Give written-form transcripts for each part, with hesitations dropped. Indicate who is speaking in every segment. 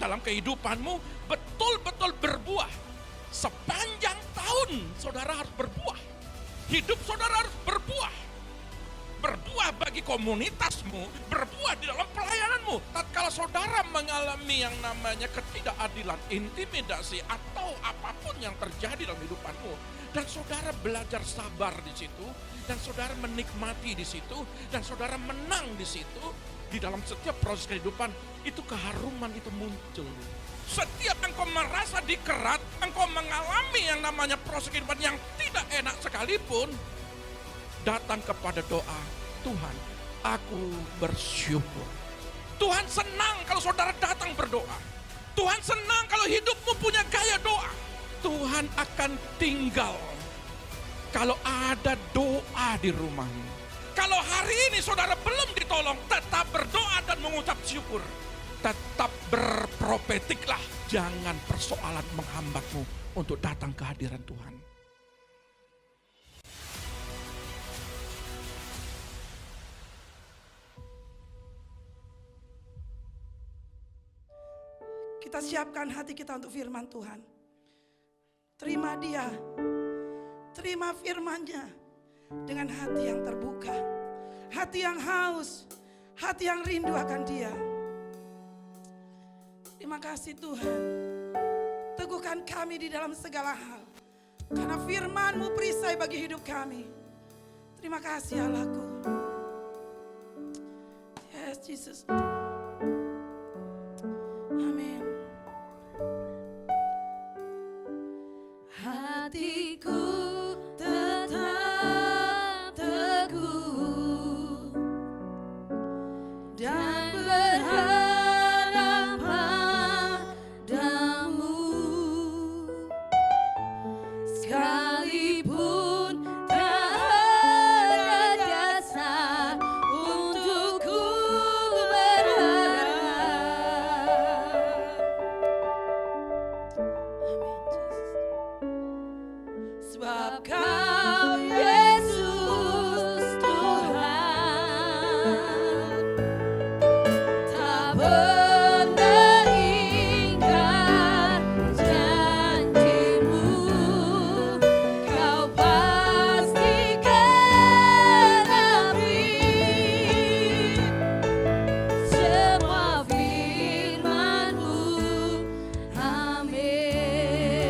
Speaker 1: dalam kehidupanmu betul-betul berbuah. Sepanjang tahun saudara harus berbuah. Hidup saudara harus berbuah. Berbuah bagi komunitasmu, berbuah di dalam pelayananmu. Tatkala saudara mengalami yang namanya ketidakadilan, intimidasi, atau apapun yang terjadi dalam hidupanmu, dan saudara belajar sabar di situ, dan saudara menikmati di situ, dan saudara menang di situ, di dalam setiap proses kehidupan, itu keharuman itu muncul. Setiap engkau merasa dikerat, engkau mengalami yang namanya proses kehidupan yang tidak enak sekalipun, datang kepada doa, Tuhan, aku bersyukur. Tuhan senang kalau saudara datang berdoa. Tuhan senang kalau hidupmu punya gaya doa. Tuhan akan tinggal kalau ada doa di rumahmu. Kalau hari ini saudara belum ditolong, tetap berdoa dan mengucap syukur. Tetap berprofetiklah, jangan persoalan menghambatmu untuk datang ke hadiran Tuhan.
Speaker 2: Kita siapkan hati kita untuk firman Tuhan. Terima Dia, terima firman-Nya dengan hati yang terbuka, hati yang haus, hati yang rindu akan Dia. Terima kasih Tuhan, teguhkan kami di dalam segala hal, karena firman-Mu perisai bagi hidup kami. Terima kasih Allahku. Yes Jesus. Amin. Hatiku tetap teguh dan berharap padamu, sekalipun tak ada dasar untukku berharap. Sebab Kau Yesus Tuhan tak pernah ingkar janji-Mu. Kau pasti genapi semua firman-Mu. Amin.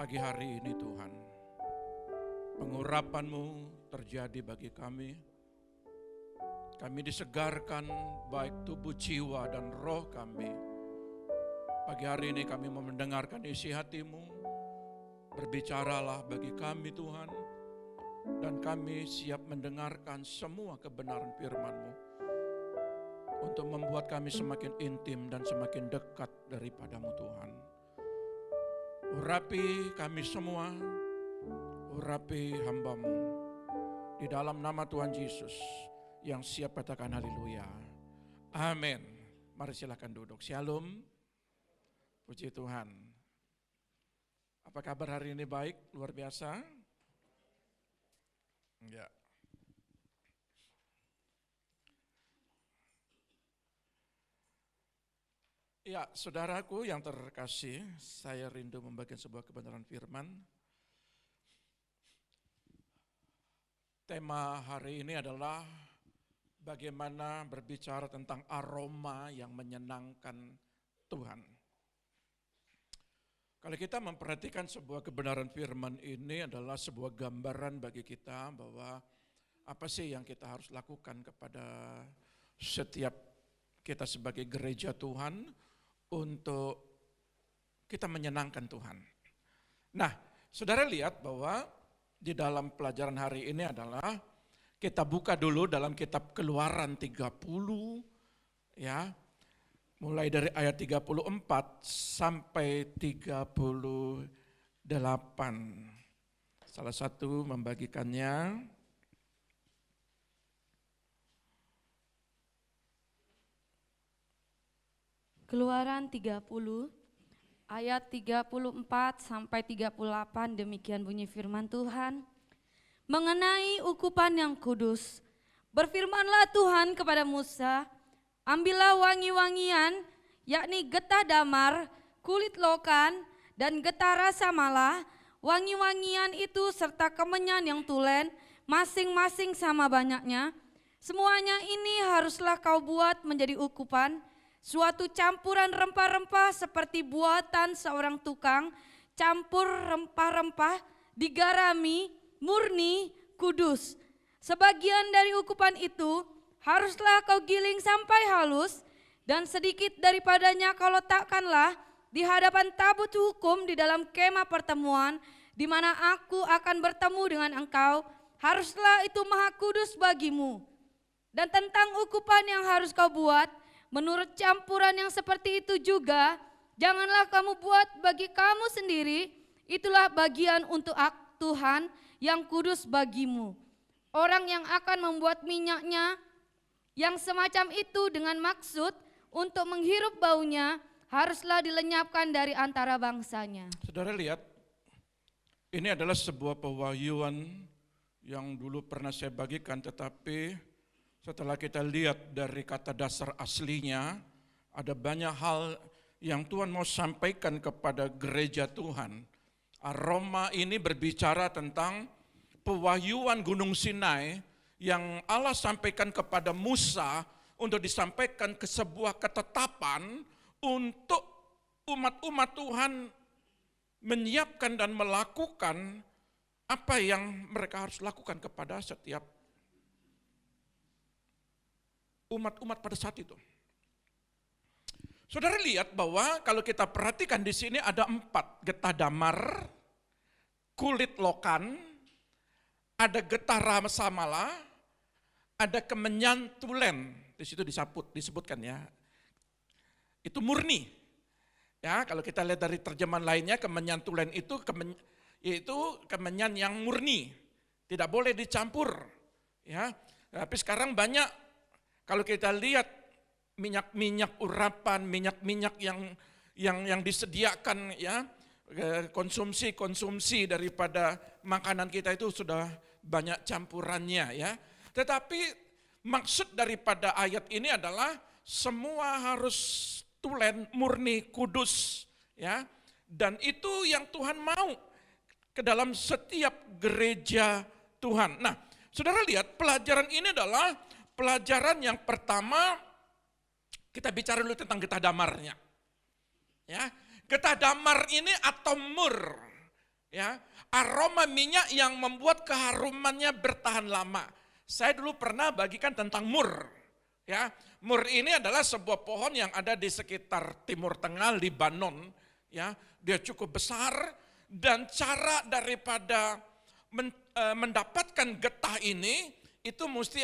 Speaker 1: pagi hari ini Tuhan, pengurapan-Mu terjadi bagi kami. Kami disegarkan baik tubuh, jiwa, dan roh kami. Pagi hari ini kami mau mendengarkan isi hati-Mu. Berbicaralah bagi kami Tuhan, dan kami siap mendengarkan semua kebenaran firman-Mu untuk membuat kami semakin intim dan semakin dekat daripada-Mu Tuhan. Urapi kami semua, urapi hamba-Mu. Di dalam nama Tuhan Yesus yang siap katakan haleluya. Amin. Mari silakan duduk. Shalom. Puji Tuhan. Apa kabar hari ini? Baik, luar biasa? Enggak. Ya, saudaraku yang terkasih, saya rindu membagikan sebuah kebenaran firman. Tema hari ini adalah bagaimana berbicara tentang aroma yang menyenangkan Tuhan. Kalau kita memperhatikan sebuah kebenaran firman ini adalah sebuah gambaran bagi kita bahwa apa sih yang kita harus lakukan kepada setiap kita sebagai gereja Tuhan untuk kita menyenangkan Tuhan. Nah, saudara lihat bahwa di dalam pelajaran hari ini adalah kita buka dulu dalam kitab Keluaran 30 ya. Mulai dari ayat 34 sampai 38. Salah satu membagikannya.
Speaker 3: Keluaran 30 ayat 34 sampai 38, demikian bunyi firman Tuhan. Mengenai ukupan yang kudus, berfirmanlah Tuhan kepada Musa, ambillah wangi-wangian, yakni getah damar, kulit lokan, dan getah rasa malah, wangi-wangian itu serta kemenyan yang tulen, masing-masing sama banyaknya. Semuanya ini haruslah kau buat menjadi ukupan, suatu campuran rempah-rempah seperti buatan seorang tukang, campur rempah-rempah, digarami, murni, kudus. Sebagian dari ukupan itu haruslah kau giling sampai halus, dan sedikit daripadanya kau letakkanlah di hadapan tabut hukum di dalam kemah pertemuan, di mana aku akan bertemu dengan engkau, haruslah itu maha kudus bagimu. Dan tentang ukupan yang harus kau buat, menurut campuran yang seperti itu juga, janganlah kamu buat bagi kamu sendiri, itulah bagian untuk Tuhan yang kudus bagimu. Orang yang akan membuat minyaknya yang semacam itu dengan maksud untuk menghirup baunya, haruslah dilenyapkan dari antara bangsanya.
Speaker 1: Saudara lihat, ini adalah sebuah pewahyuan yang dulu pernah saya bagikan, tetapi setelah kita lihat dari kata dasar aslinya, ada banyak hal yang Tuhan mau sampaikan kepada gereja Tuhan. Aroma ini berbicara tentang pewahyuan Gunung Sinai yang Allah sampaikan kepada Musa untuk disampaikan ke sebuah ketetapan untuk umat-umat Tuhan menyiapkan dan melakukan apa yang mereka harus lakukan kepada setiap umat-umat pada saat itu. Saudara lihat bahwa kalau kita perhatikan di sini ada 4, getah damar, kulit lokan, ada getah rasa malah, ada kemenyan tulen. Di situ disebutkan ya. Itu murni. Ya, kalau kita lihat dari terjemahan lainnya, kemenyan tulen itu kemenyan yang murni. Tidak boleh dicampur. Ya. Tapi sekarang banyak, kalau kita lihat minyak-minyak urapan, minyak-minyak yang disediakan ya, konsumsi daripada makanan kita itu sudah banyak campurannya ya. Tetapi maksud daripada ayat ini adalah semua harus tulen, murni, kudus ya. Dan itu yang Tuhan mau ke dalam setiap gereja Tuhan. Nah, saudara lihat pelajaran ini adalah pelajaran yang pertama, kita bicara dulu tentang getah damarnya. Ya, getah damar ini atau mur. Ya, aroma minyak yang membuat keharumannya bertahan lama. Saya dulu pernah bagikan tentang mur. Ya, mur ini adalah sebuah pohon yang ada di sekitar Timur Tengah, Libanon. Ya, dia cukup besar dan cara daripada mendapatkan getah ini itu mesti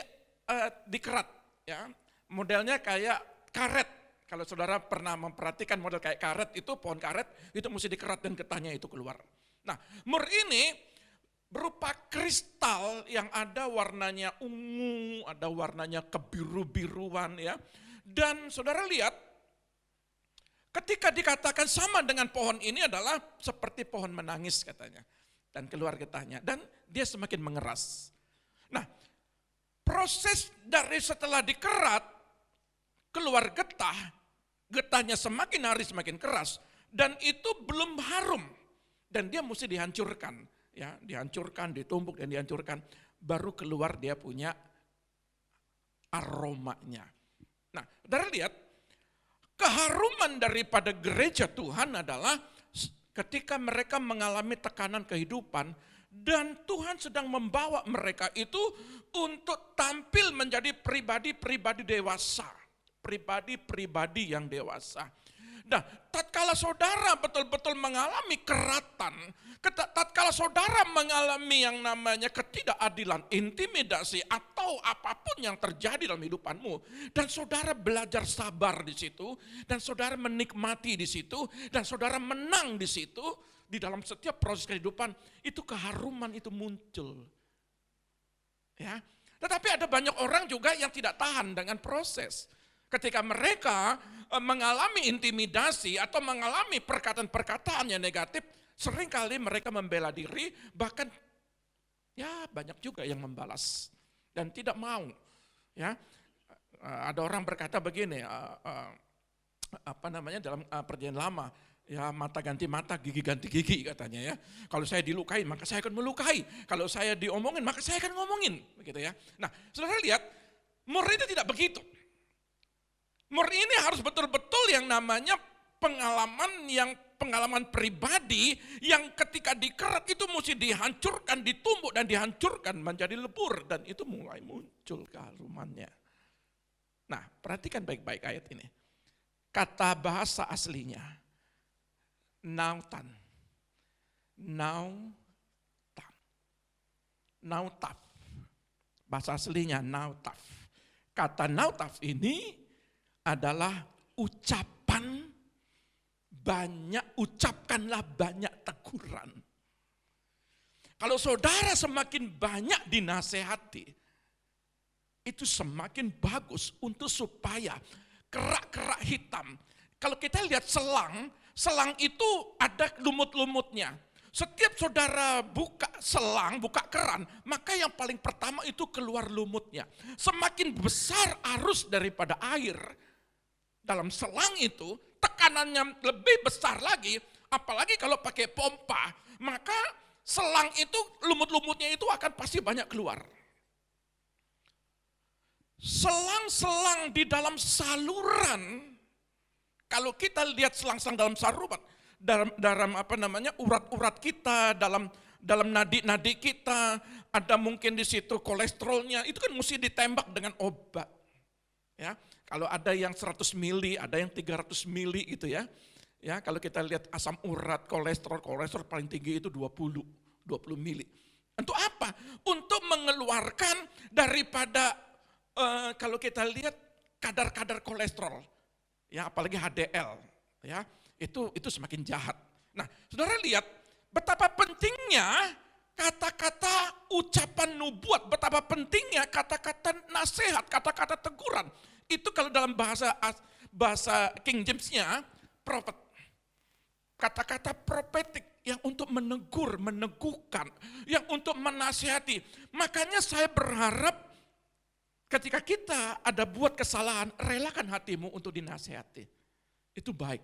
Speaker 1: dikerat. Ya, modelnya kayak karet. Kalau saudara pernah memperhatikan model kayak karet itu, pohon karet itu mesti dikerat dan getahnya itu keluar. Nah, mur ini berupa kristal yang ada warnanya ungu, ada warnanya kebiru-biruan ya. Dan saudara lihat, ketika dikatakan sama dengan pohon ini adalah seperti pohon menangis katanya. Dan keluar getahnya, dan dia semakin mengeras. Nah, proses dari setelah dikerat, keluar getah, getahnya semakin hari semakin keras, dan itu belum harum. Dan dia mesti dihancurkan, ya, dihancurkan, ditumbuk dan dihancurkan, baru keluar dia punya aromanya. Nah, saudara lihat, keharuman daripada gereja Tuhan adalah ketika mereka mengalami tekanan kehidupan dan Tuhan sedang membawa mereka itu untuk tampil menjadi pribadi-pribadi dewasa, pribadi-pribadi yang dewasa. Nah, tatkala saudara betul-betul mengalami keratan, tatkala saudara mengalami yang namanya ketidakadilan, intimidasi atau apapun yang terjadi dalam hidupanmu, dan saudara belajar sabar di situ, dan saudara menikmati di situ, dan saudara menang di situ, di dalam setiap proses kehidupan, itu keharuman itu muncul. Ya, tetapi ada banyak orang juga yang tidak tahan dengan proses. Ketika mereka mengalami intimidasi atau mengalami perkataan-perkataan yang negatif, seringkali mereka membela diri, bahkan ya banyak juga yang membalas dan tidak mau. Ya, ada orang berkata begini, dalam perjanjian lama, ya mata ganti mata, gigi ganti gigi katanya ya. Kalau saya dilukai maka saya akan melukai, kalau saya diomongin maka saya akan ngomongin, begitu ya. Nah, saudara lihat, mur itu tidak begitu. Mur ini harus betul-betul yang namanya pengalaman pribadi yang ketika dikerat itu mesti dihancurkan, ditumbuk dan dihancurkan menjadi lebur, dan itu mulai muncul keharumannya. Nah, perhatikan baik-baik ayat ini. Kata bahasa aslinya nautan. Nautaf. Bahasa aslinya nautaf. Kata nautaf ini adalah ucapkanlah banyak teguran. Kalau saudara semakin banyak dinasehati, itu semakin bagus untuk supaya kerak-kerak hitam. Kalau kita lihat selang itu ada lumut-lumutnya. Setiap saudara buka selang, buka keran, maka yang paling pertama itu keluar lumutnya. Semakin besar arus daripada air dalam selang itu, tekanannya lebih besar lagi, apalagi kalau pakai pompa, maka selang itu, lumut-lumutnya itu akan pasti banyak keluar. Selang-selang di dalam saluran, kalau kita lihat selang-selang dalam saluran, dalam urat-urat kita, dalam nadi-nadi kita, ada mungkin di situ kolesterolnya, itu kan mesti ditembak dengan obat. Ya, kalau ada yang 100 mili, ada yang 300 mili gitu ya. Ya, kalau kita lihat asam urat, kolesterol paling tinggi itu 20 mili. Untuk apa? Untuk mengeluarkan daripada kalau kita lihat kadar-kadar kolesterol. Ya, apalagi HDL, ya. Itu semakin jahat. Nah, saudara lihat betapa pentingnya kata-kata ucapan nubuat, betapa pentingnya kata-kata nasihat, kata-kata teguran. Itu kalau dalam bahasa King James-nya, prophet. Kata-kata profetik yang untuk menegur, meneguhkan, yang untuk menasihati. Makanya saya berharap ketika kita ada buat kesalahan, relakan hatimu untuk dinasihati. Itu baik.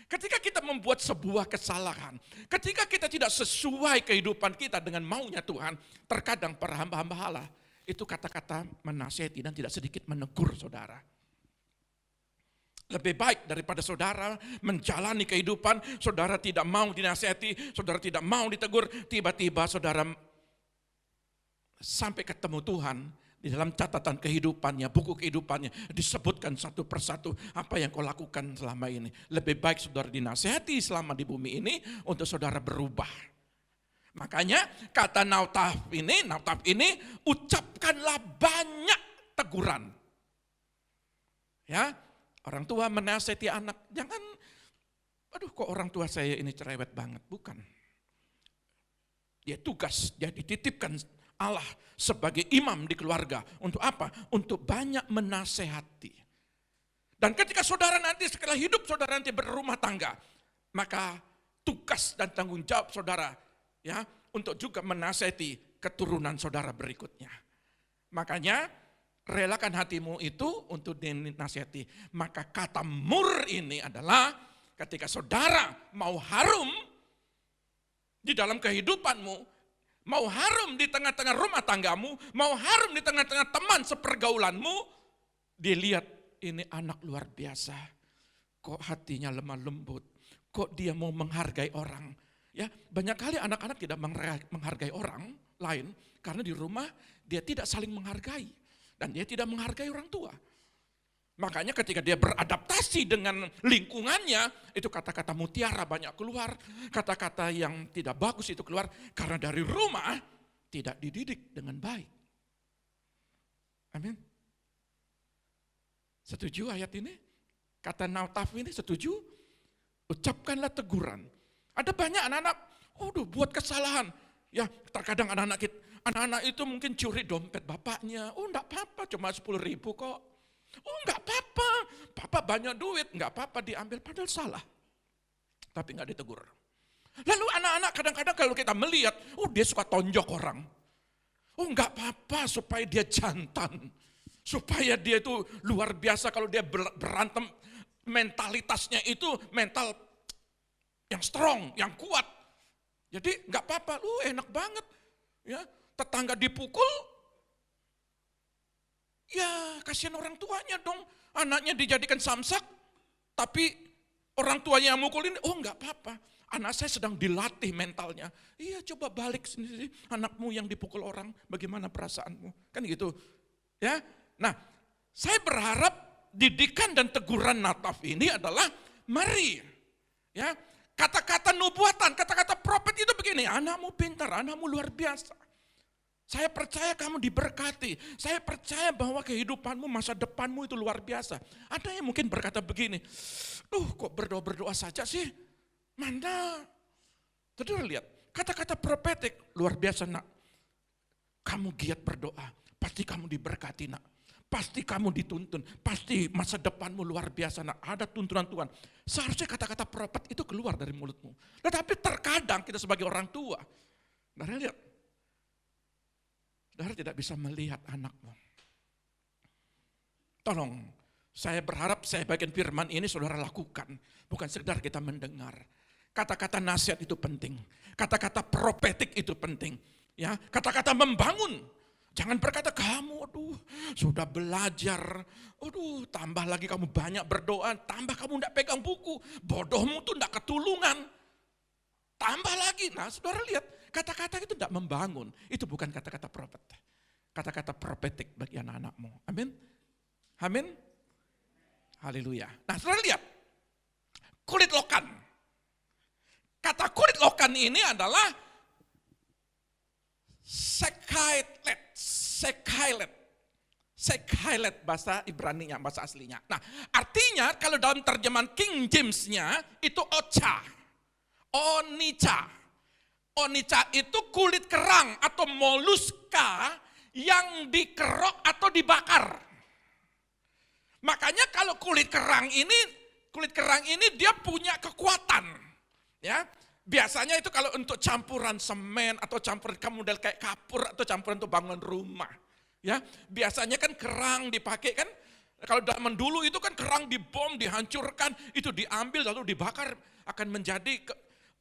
Speaker 1: Ketika kita membuat sebuah kesalahan, ketika kita tidak sesuai kehidupan kita dengan maunya Tuhan, terkadang para hamba-hamba Allah, itu kata-kata menasihati dan tidak sedikit menegur saudara. Lebih baik daripada saudara menjalani kehidupan, saudara tidak mau dinasihati, saudara tidak mau ditegur, tiba-tiba saudara sampai ketemu Tuhan, di dalam catatan kehidupannya, buku kehidupannya, disebutkan satu persatu apa yang kau lakukan selama ini. Lebih baik saudara dinasihati selama di bumi ini untuk saudara berubah. Makanya kata nautaf ini ucapkanlah banyak teguran. Ya, orang tua menasihati anak, jangan, aduh kok orang tua saya ini cerewet banget, bukan. Dia tugas, dia dititipkan Allah sebagai imam di keluarga. Untuk apa? Untuk banyak menasehati. Dan ketika saudara nanti setelah hidup saudara nanti berumah tangga, maka tugas dan tanggung jawab saudara ya untuk juga menasehati keturunan saudara berikutnya. Makanya relakan hatimu itu untuk dinasihati. Maka kata mur ini adalah ketika saudara mau harum di dalam kehidupanmu, mau harum di tengah-tengah rumah tanggamu, mau harum di tengah-tengah teman sepergaulanmu, dilihat ini anak luar biasa. Kok hatinya lemah lembut, kok dia mau menghargai orang. Ya, banyak kali anak-anak tidak menghargai orang lain karena di rumah dia tidak saling menghargai dan dia tidak menghargai orang tua. Makanya ketika dia beradaptasi dengan lingkungannya, itu kata-kata mutiara banyak keluar, kata-kata yang tidak bagus itu keluar karena dari rumah tidak dididik dengan baik. Amin. Setuju ayat ini? Kata nautaf ini setuju? Ucapkanlah teguran. Ada banyak anak-anak, buat kesalahan. Ya, terkadang anak-anak itu mungkin curi dompet bapaknya. Enggak apa-apa, cuma 10.000 kok. Enggak apa-apa, papa banyak duit, enggak apa-apa diambil, padahal salah. Tapi enggak ditegur. Lalu anak-anak kadang-kadang kalau kita melihat, dia suka tonjok orang. Enggak apa-apa supaya dia jantan. Supaya dia itu luar biasa kalau dia berantem, mentalitasnya itu mental yang strong, yang kuat. Jadi enggak apa-apa, enak banget. Ya, tetangga dipukul, ya kasihan orang tuanya dong, anaknya dijadikan samsak, tapi orang tuanya yang mukulin, enggak apa-apa, anak saya sedang dilatih mentalnya. Iya coba balik sendiri, anakmu yang dipukul orang, bagaimana perasaanmu? Kan gitu. Ya, nah saya berharap didikan dan teguran nautaf ini adalah mari, ya kata-kata nubuatan, kata-kata profet itu begini, anakmu pintar, anakmu luar biasa. Saya percaya kamu diberkati. Saya percaya bahwa kehidupanmu, masa depanmu itu luar biasa. Ada yang mungkin berkata begini, kok berdoa-berdoa saja sih? Mana? Saudara lihat, kata-kata profetik luar biasa nak. Kamu giat berdoa, pasti kamu diberkati nak. Pasti kamu dituntun, pasti masa depanmu luar biasa nak. Ada tuntunan Tuhan. Seharusnya kata-kata profet itu keluar dari mulutmu. Tetapi terkadang kita sebagai orang tua, saudara lihat, saudara tidak bisa melihat anakmu. Tolong, saya berharap saya bagian firman ini saudara lakukan. Bukan sekedar kita mendengar. Kata-kata nasihat itu penting. Kata-kata profetik itu penting. Ya, kata-kata membangun. Jangan berkata kamu, sudah belajar. Tambah lagi kamu banyak berdoa. Tambah kamu tidak pegang buku. Bodohmu tuh tidak ketulungan. Tambah lagi. Nah saudara lihat. Kata-kata itu tidak membangun, itu bukan kata-kata profet. Kata-kata profetik bagi anak-anakmu. Amin. Amin. Haleluya. Nah, saudara lihat. Kulit lokan. Kata kulit lokan ini adalah Sekailet bahasa Ibraninya, bahasa aslinya. Nah, artinya kalau dalam terjemahan King James-nya itu Onica. Onica itu kulit kerang atau moluska yang dikerok atau dibakar. Makanya kalau kulit kerang ini dia punya kekuatan. Ya, biasanya itu kalau untuk campuran semen atau campuran model kayak kapur atau campuran untuk bangunan rumah. Ya, biasanya kan kerang dipakai kan. Kalau zaman dulu itu kan kerang dibom, dihancurkan, itu diambil lalu dibakar akan menjadi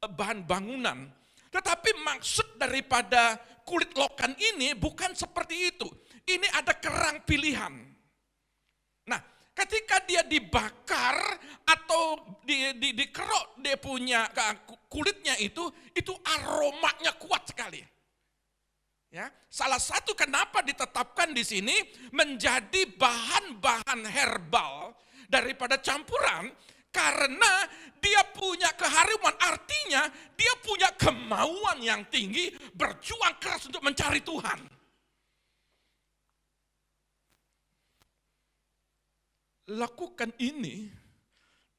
Speaker 1: bahan bangunan. Tetapi maksud daripada kulit lokan ini bukan seperti itu. Ini ada kerang pilihan. Nah, Ketika dia dibakar atau dikerok dia punya kulitnya itu aromanya kuat sekali. Ya, salah satu kenapa ditetapkan di sini menjadi bahan-bahan herbal daripada campuran, karena dia punya keharuman, artinya dia punya kemauan yang tinggi, berjuang keras untuk mencari Tuhan. Lakukan ini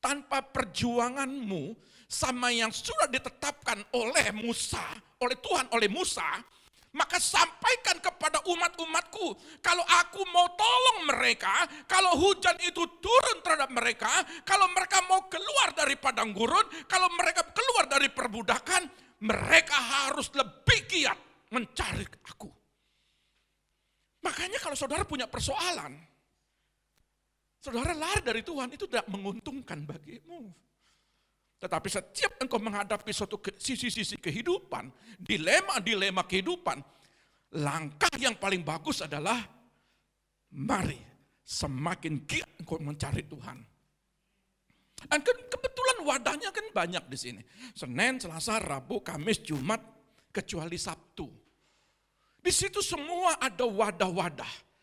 Speaker 1: tanpa perjuanganmu sama yang sudah ditetapkan oleh Musa, oleh Tuhan, oleh Musa. Maka sampaikan kepada umat-umatku, kalau aku mau tolong mereka, kalau hujan itu turun terhadap mereka, kalau mereka mau keluar dari padang gurun, kalau mereka keluar dari perbudakan, mereka harus lebih giat mencari aku. Makanya kalau saudara punya persoalan, saudara lari dari Tuhan, itu tidak menguntungkan bagimu. Tetapi setiap engkau menghadapi suatu sisi-sisi kehidupan, dilema-dilema kehidupan, langkah yang paling bagus adalah mari semakin giat engkau mencari Tuhan. Dan kebetulan wadahnya kan banyak di sini. Senin, Selasa, Rabu, Kamis, Jumat, kecuali Sabtu. Di situ semua ada wadah-wadah.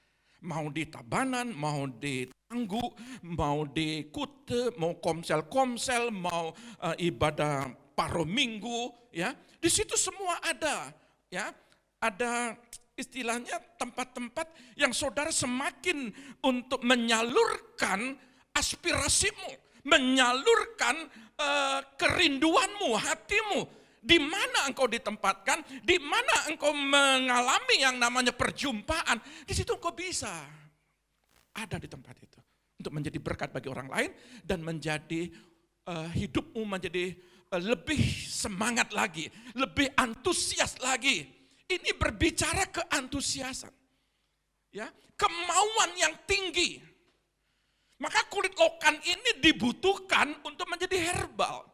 Speaker 1: Mau di Tabanan, mau di Tanggu, mau di Kute, mau komsel-komsel, mau ibadah paruh minggu, ya. Di situ semua ada, ya. Ada istilahnya tempat-tempat yang saudara semakin untuk menyalurkan aspirasimu, menyalurkan kerinduanmu, hatimu. Di mana engkau ditempatkan, di mana engkau mengalami yang namanya perjumpaan, di situ engkau bisa ada di tempat itu untuk menjadi berkat bagi orang lain dan menjadi hidupmu menjadi lebih semangat lagi, lebih antusias lagi. Ini berbicara keantusiasan, ya, kemauan yang tinggi. Maka kulit lokan ini dibutuhkan untuk menjadi herbal.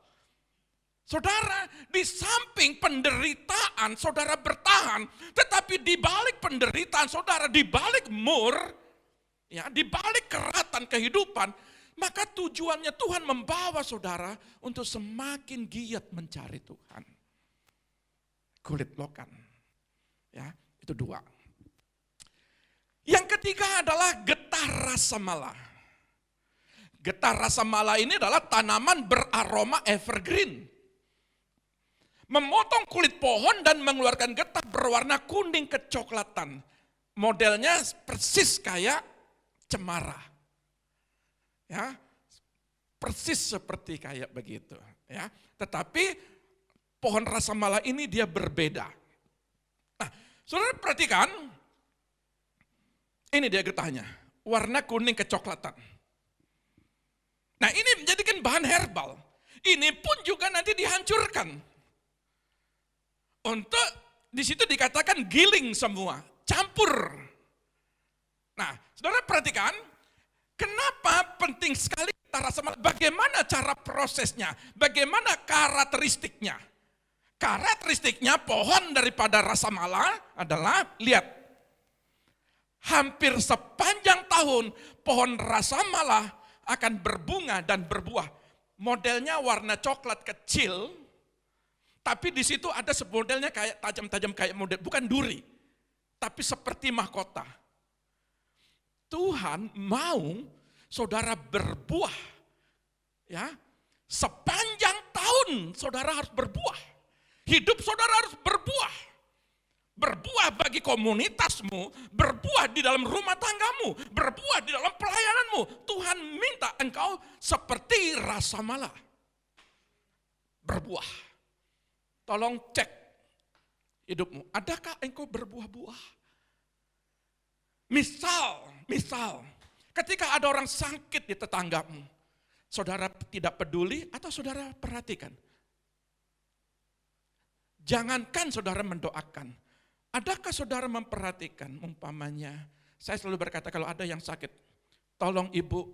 Speaker 1: Saudara, di samping penderitaan saudara bertahan, tetapi di balik penderitaan saudara, di balik mur, ya, di balik keratan kehidupan, maka tujuannya Tuhan membawa saudara untuk semakin giat mencari Tuhan. Kulit lokan, ya, itu dua. Yang ketiga adalah getah rasa mala. Getah rasa mala ini adalah tanaman beraroma evergreen. Memotong kulit pohon dan mengeluarkan getah berwarna kuning kecoklatan. Modelnya persis kayak cemara. Ya, persis seperti kayak begitu, ya. Tetapi pohon rasa mala ini dia berbeda. Nah, saudara perhatikan, ini dia getahnya, warna kuning kecoklatan. Nah, ini menjadikan bahan herbal. Ini pun juga nanti dihancurkan. Untuk di situ dikatakan giling semua, campur. Nah, saudara perhatikan, kenapa penting sekali getah rasa mala? Bagaimana cara prosesnya? Bagaimana karakteristiknya? Karakteristiknya pohon daripada rasa mala adalah, lihat, hampir sepanjang tahun pohon rasa mala akan berbunga dan berbuah. Modelnya warna coklat kecil, tapi di situ ada modelnya kayak tajam-tajam kayak model, bukan duri, tapi seperti mahkota. Tuhan mau saudara berbuah, ya, sepanjang tahun saudara harus berbuah. Hidup saudara harus berbuah. Berbuah bagi komunitasmu, berbuah di dalam rumah tanggamu, berbuah di dalam pelayananmu. Tuhan minta engkau seperti rasa mala. Berbuah. Tolong cek hidupmu, adakah engkau berbuah-buah? Misal, ketika ada orang sakit di tetanggamu, saudara tidak peduli atau saudara perhatikan? Jangankan saudara mendoakan, adakah saudara memperhatikan? Umpamanya, saya selalu berkata kalau ada yang sakit, tolong ibu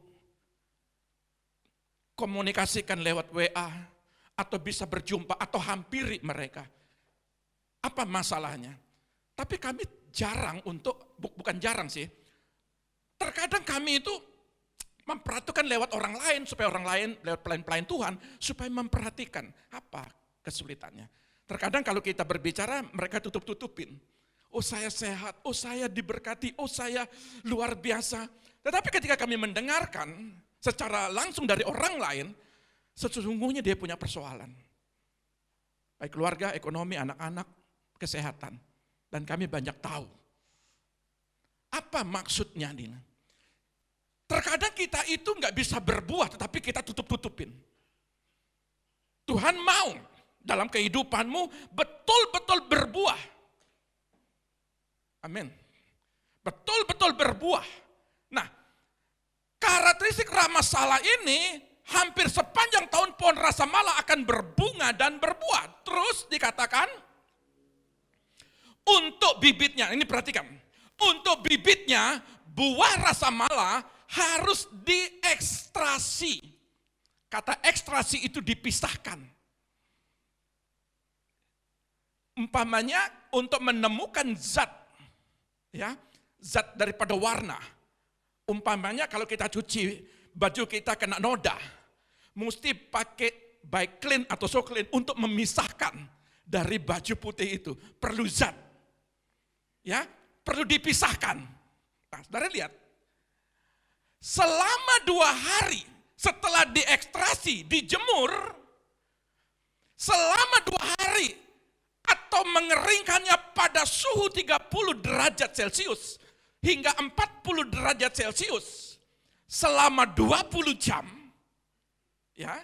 Speaker 1: komunikasikan lewat WA, atau bisa berjumpa, atau hampiri mereka. Apa masalahnya? Tapi kami jarang untuk, bukan jarang sih, terkadang kami itu Memperhatikan lewat orang lain, supaya orang lain lewat pelayan-pelayan Tuhan, supaya memperhatikan apa kesulitannya. Terkadang kalau kita berbicara, mereka tutup-tutupin. Oh saya sehat, oh saya diberkati, oh saya luar biasa. Tetapi ketika kami mendengarkan secara langsung dari orang lain, sesungguhnya dia punya persoalan. Baik keluarga, ekonomi, anak-anak, kesehatan. Dan kami banyak tahu. Apa maksudnya ini? Terkadang kita itu nggak bisa berbuah, tetapi kita tutup-tutupin. Tuhan mau dalam kehidupanmu betul-betul berbuah. Amin. Betul-betul berbuah. Nah, karakteristik Ramasala ini hampir sepanjang tahun pohon rasa mala akan berbunga dan berbuah. Terus dikatakan, untuk bibitnya, ini perhatikan, untuk bibitnya buah rasa mala harus diekstrasi. Kata ekstrasi itu dipisahkan. Umpamanya untuk menemukan zat, ya, zat daripada warna. Umpamanya kalau kita cuci baju kita kena noda, mesti pakai baik clean atau so clean untuk memisahkan dari baju putih itu. Perlu zat, ya, perlu dipisahkan. Nah, saudara lihat, selama 2 hari setelah diekstrasi, dijemur, selama 2 hari atau mengeringkannya pada suhu 30 derajat Celcius hingga 40 derajat Celcius selama 20 jam, ya,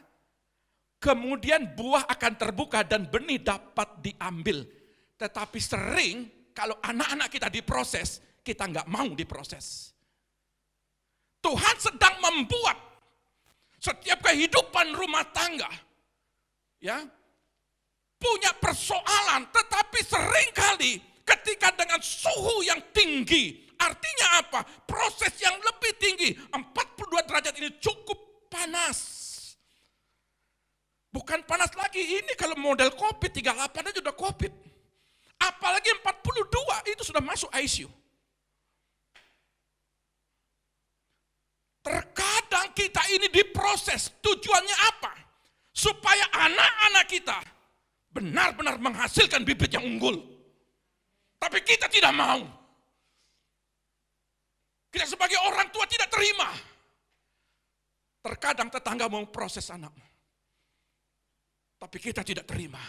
Speaker 1: kemudian buah akan terbuka dan benih dapat diambil. Tetapi sering kalau anak-anak kita diproses, kita nggak mau diproses. Tuhan sedang membuat setiap kehidupan rumah tangga, ya, punya persoalan, tetapi seringkali ketika dengan suhu yang tinggi, artinya apa? Proses yang lebih tinggi, 42 derajat ini cukup panas. Bukan panas lagi, ini kalau model COVID, 38 aja udah COVID. Apalagi 42, itu sudah masuk ICU. Terkadang kita ini diproses, tujuannya apa? Supaya anak-anak kita benar-benar menghasilkan bibit yang unggul. Tapi kita tidak mau. Kita sebagai orang tua tidak terima. Terkadang tetangga mau proses anakmu. Tapi kita tidak terima.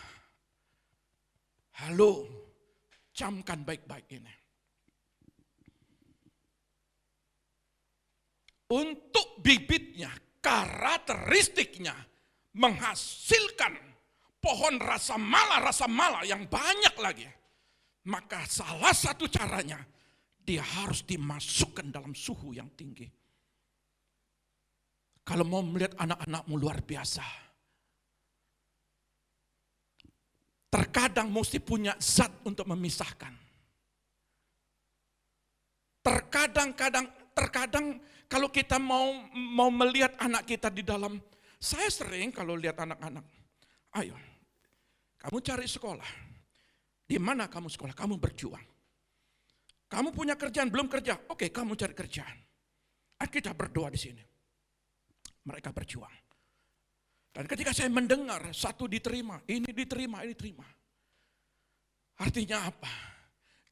Speaker 1: Halo, camkan baik-baik ini. Untuk bibitnya, karakteristiknya menghasilkan pohon rasa mala yang banyak lagi. Maka salah satu caranya, dia harus dimasukkan dalam suhu yang tinggi. Kalau mau melihat anak-anakmu luar biasa, terkadang mesti punya zat untuk memisahkan. Terkadang kalau kita mau melihat anak kita di dalam, saya sering kalau lihat anak-anak, ayo, kamu cari sekolah. Di mana kamu sekolah? Kamu berjuang. Kamu punya kerjaan, belum kerja? Oke, kamu cari kerjaan. Kita berdoa di sini. Mereka berjuang. Dan ketika saya mendengar satu diterima, ini diterima, ini diterima. Artinya apa?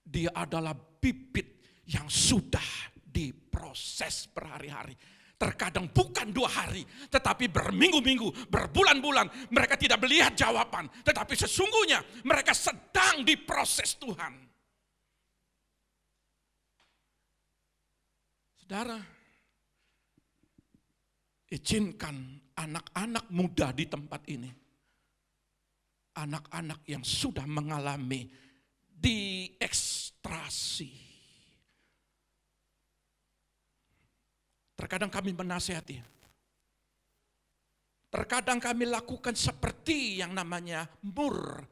Speaker 1: Dia adalah bibit yang sudah diproses berhari-hari. Terkadang bukan 2 hari, tetapi berminggu-minggu, berbulan-bulan. Mereka tidak melihat jawaban, tetapi sesungguhnya mereka sedang diproses Tuhan. Saudara, izinkan anak-anak muda di tempat ini, anak-anak yang sudah mengalami diekstrasi. Terkadang kami menasihati. Terkadang kami lakukan seperti yang namanya mur.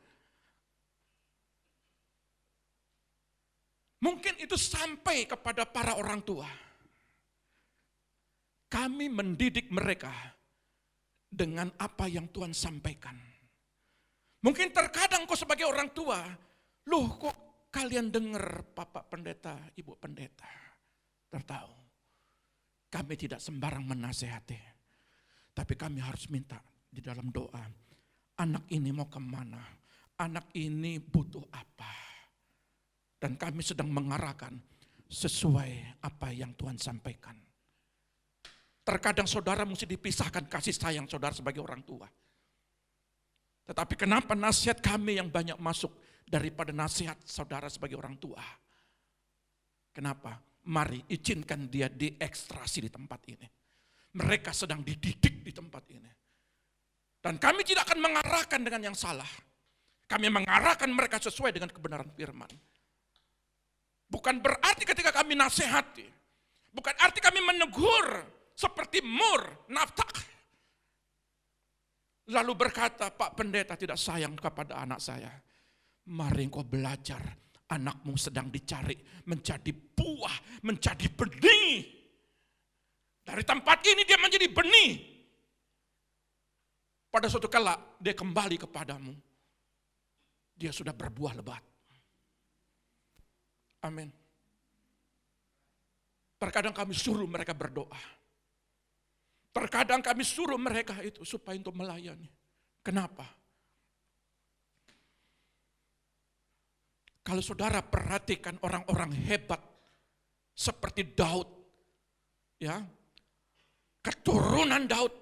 Speaker 1: Mungkin itu sampai kepada para orang tua. Kami mendidik mereka dengan apa yang Tuhan sampaikan. Mungkin terkadang kau sebagai orang tua, loh kok kalian dengar Bapak Pendeta, Ibu Pendeta, tertahu. kami tidak sembarang menasehati. Tapi kami harus minta di dalam doa, anak ini mau kemana? Anak ini butuh apa? Dan kami sedang mengarahkan sesuai apa yang Tuhan sampaikan. Terkadang saudara mesti dipisahkan kasih sayang saudara sebagai orang tua. Tetapi kenapa nasihat kami yang banyak masuk daripada nasihat saudara sebagai orang tua? Kenapa? Mari izinkan dia diekstrasi di tempat ini. Mereka sedang dididik di tempat ini. Dan kami tidak akan mengarahkan dengan yang salah. Kami mengarahkan mereka sesuai dengan kebenaran firman. Bukan berarti ketika kami nasihati, bukan arti kami menegur seperti Mur, Naftah. Lalu berkata, Pak Pendeta tidak sayang kepada anak saya. Mari engkau belajar, anakmu sedang dicari menjadi buah, menjadi benih. Dari tempat ini dia menjadi benih. Pada suatu kala dia kembali kepadamu. Dia sudah berbuah lebat. Amin. Terkadang kami suruh mereka berdoa. Terkadang kami suruh mereka itu supaya untuk melayani. Kenapa? Kalau saudara perhatikan orang-orang hebat seperti Daud, ya, keturunan Daud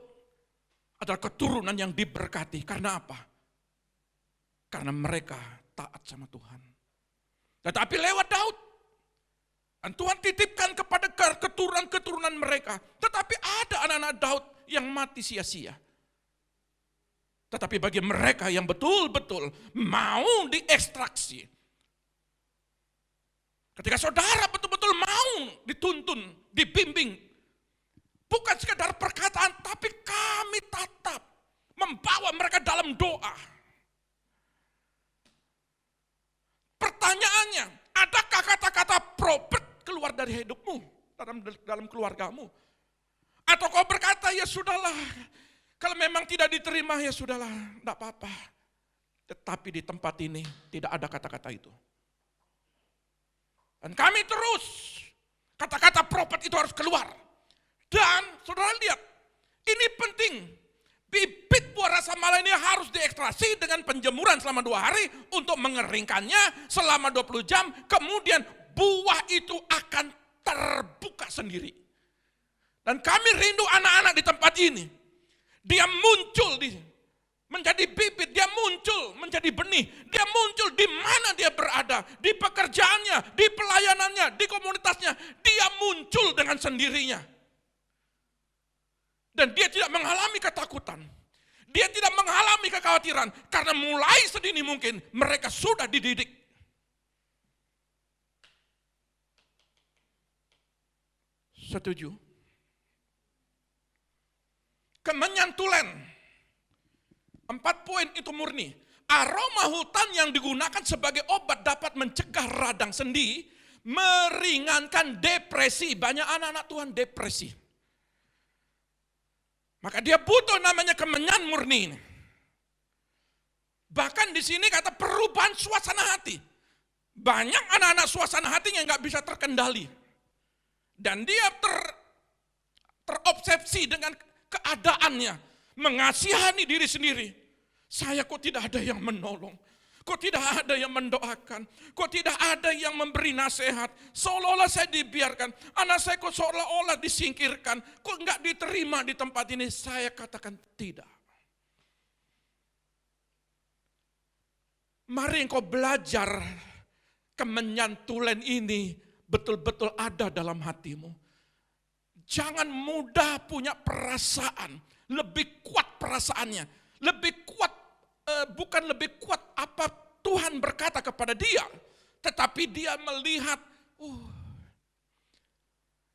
Speaker 1: adalah keturunan yang diberkati. Karena apa? Karena mereka taat sama Tuhan. Tetapi lewat Daud, dan Tuhan titipkan kepada keturunan-keturunan mereka. Tetapi ada anak-anak Daud yang mati sia-sia. Tetapi bagi mereka yang betul-betul mau diekstraksi, ketika saudara betul-betul mau dituntun, dibimbing, bukan sekadar perkataan, tapi kami tetap membawa mereka dalam doa. Pertanyaannya, adakah kata-kata prophet keluar dari hidupmu, dalam keluargamu? Atau kau berkata, ya sudahlah, kalau memang tidak diterima, ya sudahlah, tidak apa-apa. Tetapi di tempat ini tidak ada kata-kata itu. Dan kami terus, kata-kata prophet itu harus keluar. Dan saudara lihat, ini penting. Bibit buah rasa mala ini harus diekstrasi dengan penjemuran selama 2 hari untuk mengeringkannya selama 20 jam. Kemudian buah itu akan terbuka sendiri. Dan kami rindu anak-anak di tempat ini. Dia muncul menjadi bibit, dia muncul menjadi benih. Dia muncul di mana dia berada. Di pekerjaannya, di pelayanannya, di komunitasnya. Dia muncul dengan sendirinya. Dan dia tidak mengalami ketakutan. Dia tidak mengalami kekhawatiran. Karena mulai sedini mungkin mereka sudah dididik. Setuju? Kemenyan tulen. 4 poin itu murni. Aroma hutan yang digunakan sebagai obat dapat mencegah radang sendi, meringankan depresi. Banyak anak-anak Tuhan depresi. Maka dia butuh namanya kemenyan murni. Bahkan di sini kata perubahan suasana hati. Banyak anak-anak suasana hatinya nggak bisa terkendali. Dan dia terobsesi dengan keadaannya. Mengasihani diri sendiri. Saya kok tidak ada yang menolong. Kok tidak ada yang mendoakan? Kok tidak ada yang memberi nasihat? Seolah-olah saya dibiarkan. Anak saya kok seolah-olah disingkirkan. Kok enggak diterima di tempat ini? Saya katakan tidak. Mari engkau belajar kemenyan tulen ini betul-betul ada dalam hatimu. Jangan mudah punya perasaan. Lebih kuat perasaannya. Lebih kuat. Bukan lebih kuat apa Tuhan berkata kepada dia, tetapi dia melihat,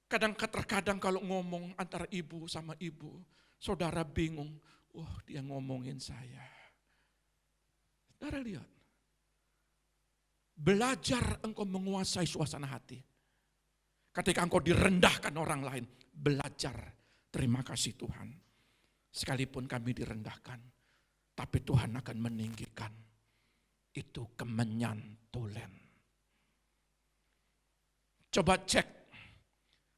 Speaker 1: kadang-kadang kalau ngomong antara ibu sama ibu, saudara bingung, dia ngomongin saya. Saudara lihat, belajar engkau menguasai suasana hati. Ketika engkau direndahkan orang lain, belajar terima kasih Tuhan. Sekalipun kami direndahkan, tapi Tuhan akan meninggikan. Itu kemenyan tulen. Coba cek.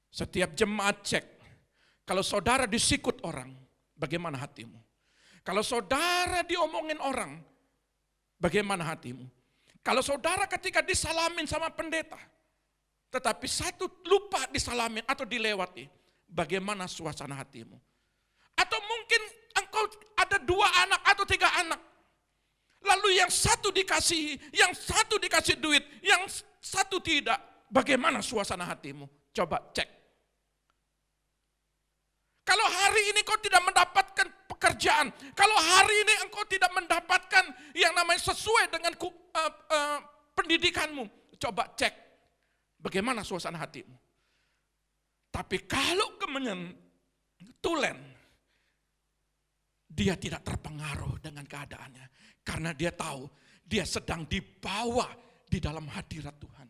Speaker 1: Setiap jemaat cek. Kalau saudara disikut orang, bagaimana hatimu? Kalau saudara diomongin orang, bagaimana hatimu? Kalau saudara ketika disalamin sama pendeta, tetapi satu lupa disalamin atau dilewati, bagaimana suasana hatimu? Atau mungkin engkau ada 2 anak atau 3 anak, lalu yang satu dikasihi, yang satu dikasih duit, yang satu tidak, bagaimana suasana hatimu? Coba cek. Kalau hari ini kau tidak mendapatkan pekerjaan, kalau hari ini engkau tidak mendapatkan yang namanya sesuai dengan pendidikanmu, coba cek bagaimana suasana hatimu. Tapi kalau kemudian tulen, dia tidak terpengaruh dengan keadaannya, karena dia tahu dia sedang dibawa di dalam hadirat Tuhan.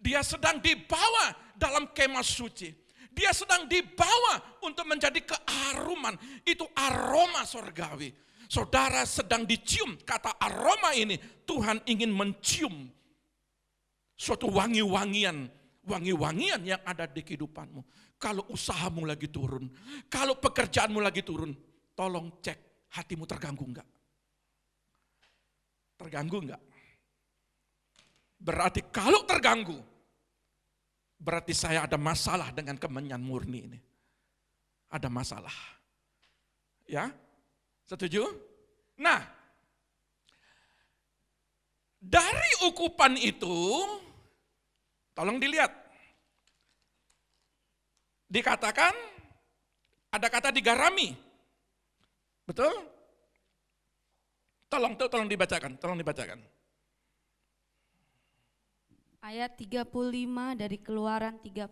Speaker 1: Dia sedang dibawa dalam kemah suci. Dia sedang dibawa untuk menjadi keharuman. Itu aroma sorgawi. Saudara sedang dicium. Kata aroma ini, Tuhan ingin mencium suatu wangi-wangian. Wangi-wangian yang ada di kehidupanmu. Kalau usahamu lagi turun, kalau pekerjaanmu lagi turun, tolong cek hatimu terganggu enggak? Terganggu enggak? Berarti kalau terganggu, berarti saya ada masalah dengan kemenyan murni ini. Ada masalah. Ya? Setuju? Nah, dari ukupan itu, tolong dilihat. Dikatakan, ada kata digarami. Betul? Tolong dibacakan, tolong dibacakan.
Speaker 3: Ayat 35 dari Keluaran 30.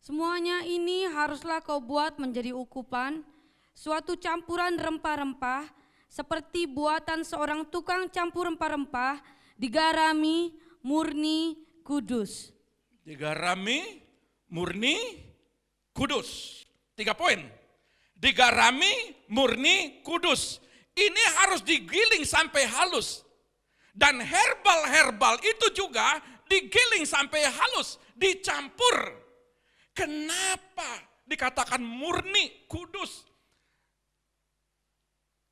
Speaker 3: Semuanya ini haruslah kau buat menjadi ukupan, suatu campuran rempah-rempah, seperti buatan seorang tukang campur rempah-rempah, digarami, murni, kudus.
Speaker 1: Digarami, murni, kudus. 3 poin. Digarami, murni, kudus. Ini harus digiling sampai halus. Dan herbal-herbal itu juga digiling sampai halus, dicampur. Kenapa dikatakan murni, kudus?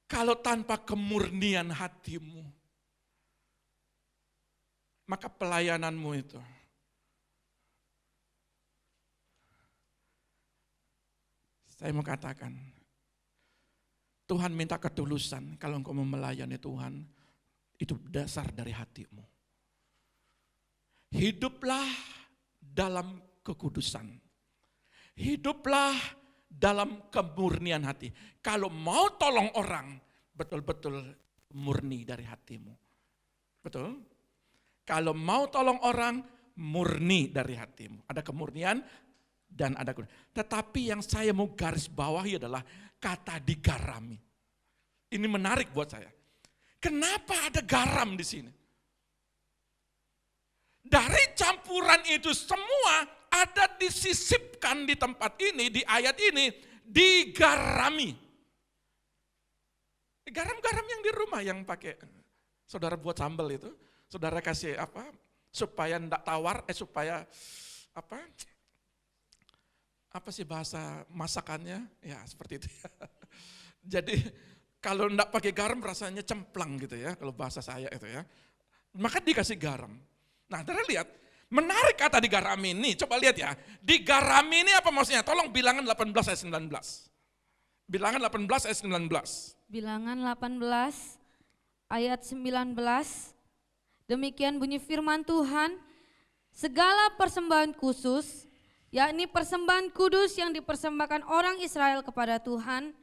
Speaker 1: Kalau tanpa kemurnian hatimu, maka pelayananmu itu saya mau katakan, Tuhan minta ketulusan kalau engkau mau melayani Tuhan. Itu dasar dari hatimu. Hiduplah dalam kekudusan. Hiduplah dalam kemurnian hati. Kalau mau tolong orang, betul-betul murni dari hatimu. Betul? Kalau mau tolong orang, murni dari hatimu. Ada kemurnian dan ada kekudusan. Tetapi yang saya mau garis bawahi adalah kata digarami. Ini menarik buat saya. Kenapa ada garam di sini? Dari campuran itu semua ada disisipkan di tempat ini, di ayat ini, digarami. Garam-garam yang di rumah yang pakai saudara buat sambal itu, saudara kasih apa? Supaya enggak tawar, supaya apa? Apa sih bahasa masakannya? Ya seperti itu. Jadi kalau enggak pakai garam rasanya cemplang gitu ya, kalau bahasa saya itu ya. Maka dikasih garam. Nah, saudara lihat, menarik kata digarami ini. Coba lihat ya, digarami ini apa maksudnya? Tolong bilangan 18 ayat 19. Bilangan 18 ayat 19.
Speaker 3: Bilangan 18 ayat 19. Demikian bunyi firman Tuhan, segala persembahan khusus, yakni persembahan kudus yang dipersembahkan orang Israel kepada Tuhan,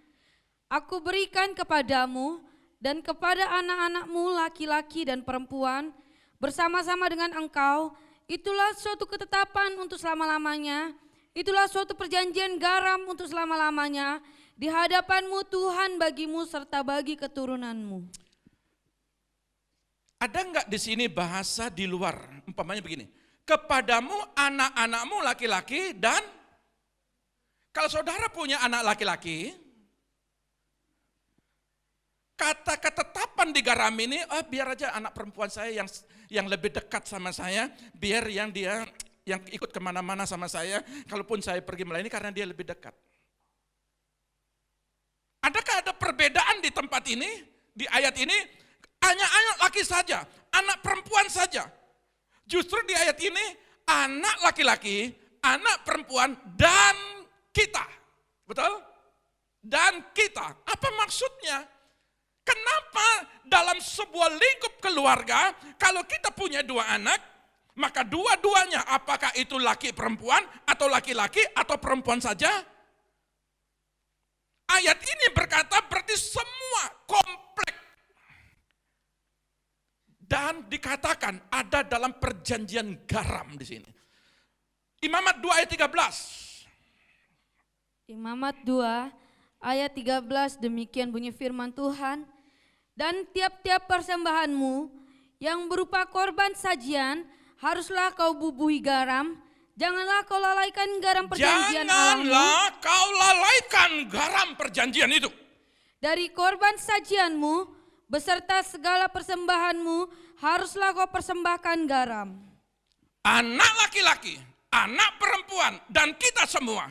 Speaker 3: aku berikan kepadamu dan kepada anak-anakmu laki-laki dan perempuan bersama-sama dengan engkau. Itulah suatu ketetapan untuk selama-lamanya. Itulah suatu perjanjian garam untuk selama-lamanya di hadapanmu Tuhan bagimu serta bagi keturunanmu.
Speaker 1: Ada enggak di sini bahasa di luar? Umpamanya begini, kepadamu anak-anakmu laki-laki dan kalau saudara punya anak laki-laki, kata ketetapan digaram ini, biar aja anak perempuan saya yang lebih dekat sama saya, biar yang dia yang ikut kemana-mana sama saya, kalaupun saya pergi melayani karena dia lebih dekat. Adakah ada perbedaan di tempat ini, di ayat ini? Hanya anak laki saja, anak perempuan saja. Justru di ayat ini, anak laki-laki, anak perempuan, dan kita. Betul? Dan kita. Apa maksudnya? Kenapa dalam sebuah lingkup keluarga, kalau kita punya dua anak, maka dua-duanya, apakah itu laki perempuan, atau laki-laki, atau perempuan saja? Ayat ini berkata berarti semua komplek. Dan dikatakan ada dalam perjanjian garam di sini. Imamat 2 ayat 13.
Speaker 3: Imamat 2 ayat 13, demikian bunyi firman Tuhan. Dan tiap-tiap persembahanmu yang berupa korban sajian haruslah kau bubuhi garam. Janganlah kau lalaikan garam perjanjian Allahmu.
Speaker 1: Janganlah kau lalaikan garam perjanjian itu.
Speaker 3: Dari korban sajianmu beserta segala persembahanmu haruslah kau persembahkan garam.
Speaker 1: Anak laki-laki, anak perempuan, dan kita semua,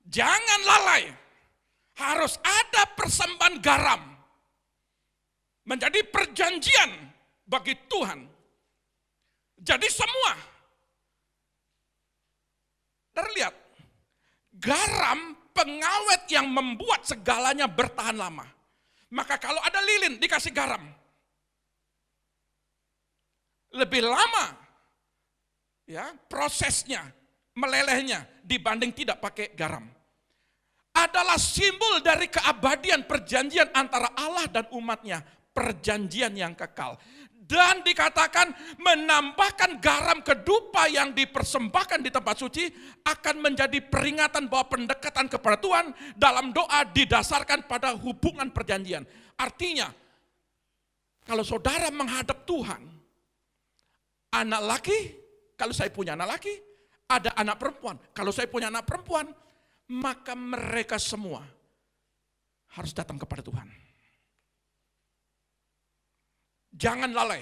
Speaker 1: jangan lalai. Harus ada persembahan garam. Menjadi perjanjian bagi Tuhan. Jadi semua. Terlihat, garam pengawet yang membuat segalanya bertahan lama. Maka kalau ada lilin dikasih garam. Lebih lama ya prosesnya, melelehnya dibanding tidak pakai garam. Adalah simbol dari keabadian perjanjian antara Allah dan umatnya. Perjanjian yang kekal. Dan dikatakan menambahkan garam ke dupa yang dipersembahkan di tempat suci akan menjadi peringatan bahwa pendekatan kepada Tuhan dalam doa didasarkan pada hubungan perjanjian. Artinya, kalau saudara menghadap Tuhan, anak laki, kalau saya punya anak laki, ada anak perempuan. Kalau saya punya anak perempuan, maka mereka semua harus datang kepada Tuhan. Jangan lalai.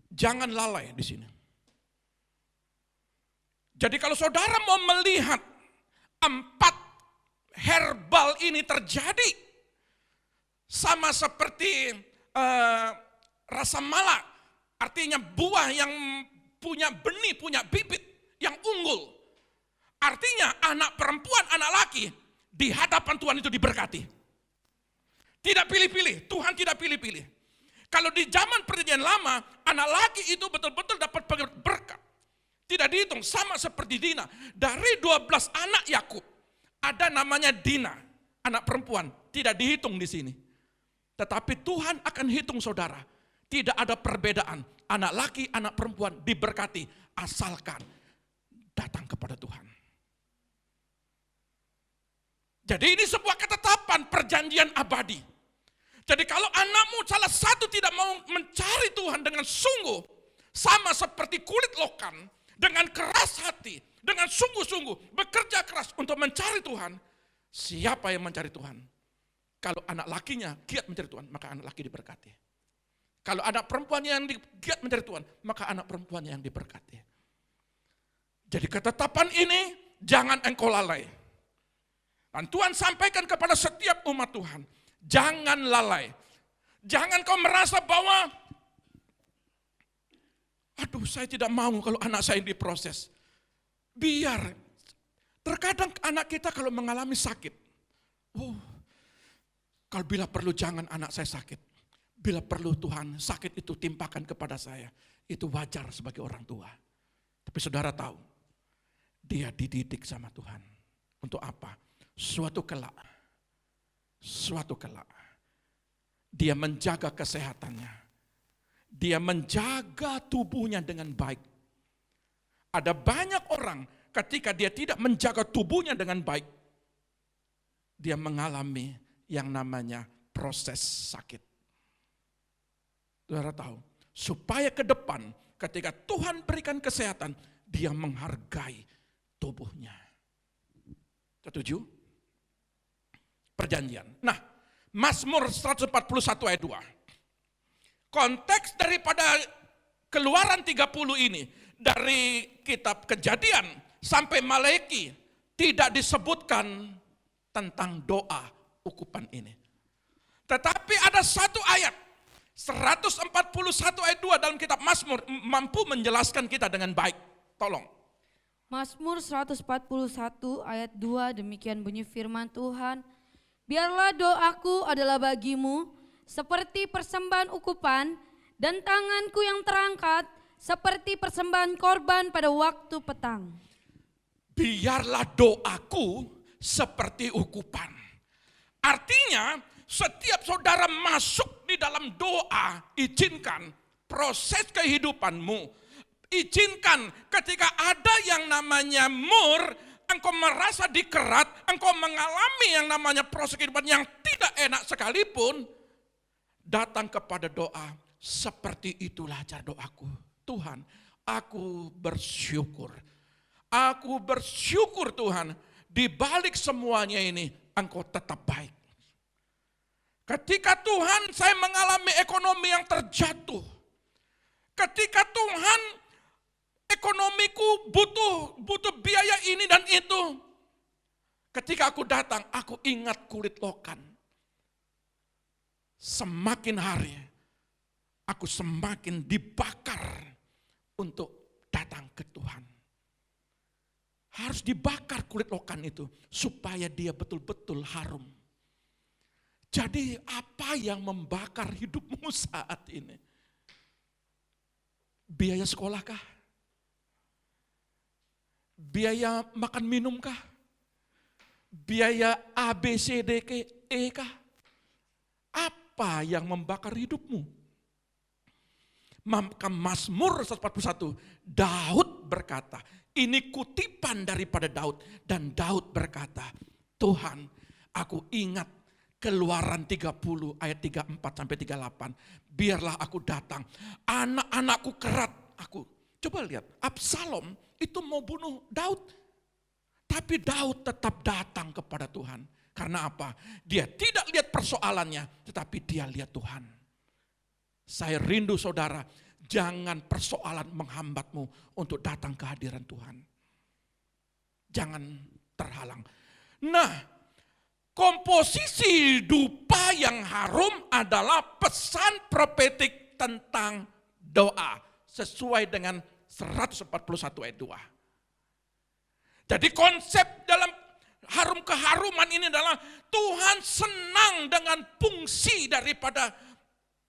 Speaker 1: Jangan lalai di sini. Jadi kalau saudara mau melihat 4 herbal ini terjadi, sama seperti rasa malak, artinya buah yang punya benih, punya bibit yang unggul. Artinya anak perempuan, anak laki di hadapan Tuhan itu diberkati. Tidak pilih-pilih, Tuhan tidak pilih-pilih. Kalau di zaman perjanjian lama, anak laki itu betul-betul dapat berkat. Tidak dihitung, sama seperti Dina. Dari 12 anak Yakub, ada namanya Dina, anak perempuan, tidak dihitung di sini. Tetapi Tuhan akan hitung saudara. Tidak ada perbedaan, anak laki, anak perempuan diberkati, asalkan datang kepada Tuhan. Jadi ini sebuah ketetapan perjanjian abadi. Jadi kalau anakmu salah satu tidak mau mencari Tuhan dengan sungguh, sama seperti kulit lokan, dengan keras hati, dengan sungguh-sungguh, bekerja keras untuk mencari Tuhan, siapa yang mencari Tuhan? Kalau anak lakinya giat mencari Tuhan, maka anak laki diberkati. Kalau anak perempuan yang giat mencari Tuhan, maka anak perempuan yang diberkati. Jadi ketetapan ini jangan engkau lalai. Dan Tuhan sampaikan kepada setiap umat Tuhan, jangan lalai. Jangan kau merasa bahwa, aduh saya tidak mau kalau anak saya diproses. Biar, terkadang anak kita kalau mengalami sakit, kalau bila perlu jangan anak saya sakit. Bila perlu Tuhan sakit itu timpakan kepada saya. Itu wajar sebagai orang tua. Tapi saudara tahu, dia dididik sama Tuhan. Untuk apa? Suatu kelak, dia menjaga kesehatannya. Dia menjaga tubuhnya dengan baik. Ada banyak orang ketika dia tidak menjaga tubuhnya dengan baik, dia mengalami yang namanya proses sakit. Saudara tahu, supaya ke depan ketika Tuhan berikan kesehatan, dia menghargai tubuhnya. Setuju? Perjanjian. Nah, Mazmur 141 ayat 2. Konteks daripada Keluaran 30 ini dari kitab Kejadian sampai Maleki tidak disebutkan tentang doa ukupan ini. Tetapi ada satu ayat 141 ayat 2 dalam kitab Mazmur mampu menjelaskan kita dengan baik. Tolong.
Speaker 3: Mazmur 141 ayat 2, demikian bunyi firman Tuhan. Biarlah doaku adalah bagimu seperti persembahan ukupan, dan tanganku yang terangkat seperti persembahan korban pada waktu petang.
Speaker 1: Biarlah doaku seperti ukupan. Artinya setiap saudara masuk di dalam doa, izinkan proses kehidupanmu. Izinkan ketika ada yang namanya mur, engkau merasa dikerat, engkau mengalami yang namanya proses kehidupan yang tidak enak sekalipun, datang kepada doa. Seperti itulah cara doaku. Tuhan, aku bersyukur. Aku bersyukur Tuhan, di balik semuanya ini engkau tetap baik. Ketika Tuhan saya mengalami ekonomi yang terjatuh. Ketika Tuhan ekonomiku butuh biaya ini dan itu. Ketika aku datang, aku ingat kulit lokan. Semakin hari, aku semakin dibakar untuk datang ke Tuhan. Harus dibakar kulit lokan itu supaya dia betul-betul harum. Jadi apa yang membakar hidupmu saat ini? Biaya sekolah kah? Biaya makan minum kah? Biaya A, B, C, D, E kah? Apa yang membakar hidupmu? Maka Mazmur 141, Daud berkata, ini kutipan daripada Daud. Dan Daud berkata, Tuhan, aku ingat Keluaran 30 ayat 34 sampai 38. Biarlah aku datang, anak-anakku kerat aku. Coba lihat, Absalom itu mau bunuh Daud. Tapi Daud tetap datang kepada Tuhan. Karena apa? Dia tidak lihat persoalannya, tetapi dia lihat Tuhan. Saya rindu saudara, jangan persoalan menghambatmu untuk datang ke hadiran Tuhan. Jangan terhalang. Nah, komposisi dupa yang harum adalah pesan profetik tentang doa. Sesuai dengan 141 ayat 2. Jadi konsep dalam harum keharuman ini adalah Tuhan senang dengan fungsi daripada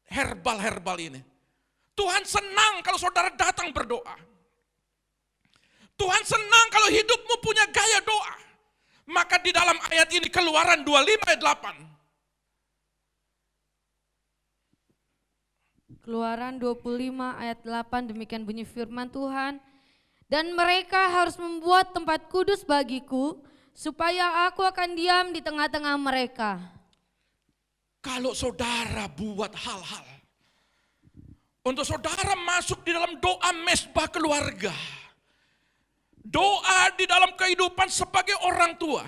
Speaker 1: herbal-herbal ini. Tuhan senang kalau saudara datang berdoa. Tuhan senang kalau hidupmu punya gaya doa. Maka di dalam ayat ini Keluaran 25 ayat 8.
Speaker 3: Keluaran 25 ayat 8, demikian bunyi firman Tuhan. Dan mereka harus membuat tempat kudus bagiku, supaya aku akan diam di tengah-tengah mereka.
Speaker 1: Kalau saudara buat hal-hal, untuk saudara masuk di dalam doa mesbah keluarga, doa di dalam kehidupan sebagai orang tua,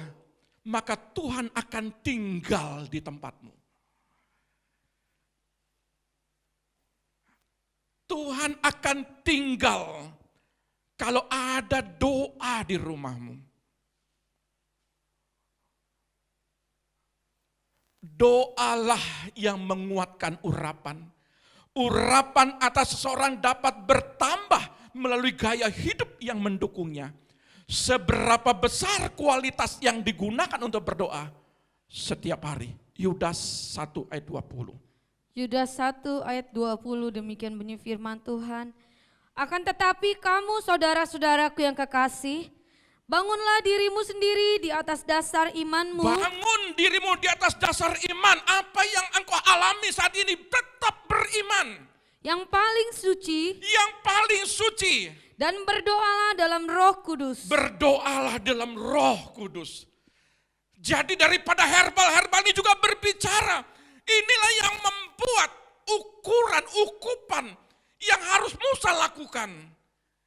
Speaker 1: maka Tuhan akan tinggal di tempatmu. Tuhan akan tinggal kalau ada doa di rumahmu. Doalah yang menguatkan urapan. Urapan atas seseorang dapat bertambah melalui gaya hidup yang mendukungnya. Seberapa besar kualitas yang digunakan untuk berdoa setiap hari. Yudas 1 ayat 20.
Speaker 3: Yudas 1 ayat 20, demikian bunyi firman Tuhan. Akan tetapi kamu saudara-saudaraku yang kekasih, bangunlah dirimu sendiri di atas dasar imanmu.
Speaker 1: Bangun dirimu di atas dasar iman. Apa yang engkau alami saat ini, tetap beriman.
Speaker 3: Yang paling suci.
Speaker 1: Yang paling suci.
Speaker 3: Dan berdoalah dalam Roh Kudus.
Speaker 1: Berdoalah dalam Roh Kudus. Jadi daripada herbal-herbal ini juga berbicara. Inilah yang membuat ukupan yang harus Musa lakukan.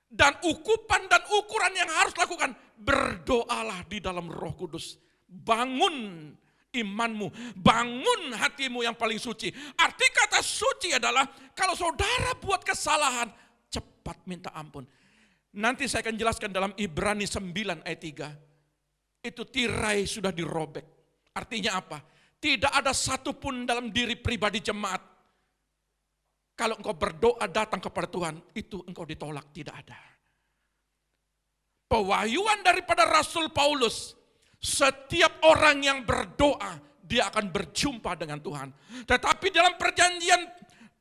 Speaker 1: Dan ukupan dan ukuran yang harus lakukan. Berdoalah di dalam Roh Kudus. Bangun imanmu, bangun hatimu yang paling suci. Arti kata suci adalah kalau saudara buat kesalahan, cepat minta ampun. Nanti saya akan jelaskan dalam Ibrani 9 ayat 3. Itu tirai sudah dirobek. Artinya apa? Tidak ada satupun dalam diri pribadi jemaat. Kalau engkau berdoa datang kepada Tuhan, itu engkau ditolak, tidak ada. Pewahyuan daripada Rasul Paulus, setiap orang yang berdoa, dia akan berjumpa dengan Tuhan. Tetapi dalam perjanjian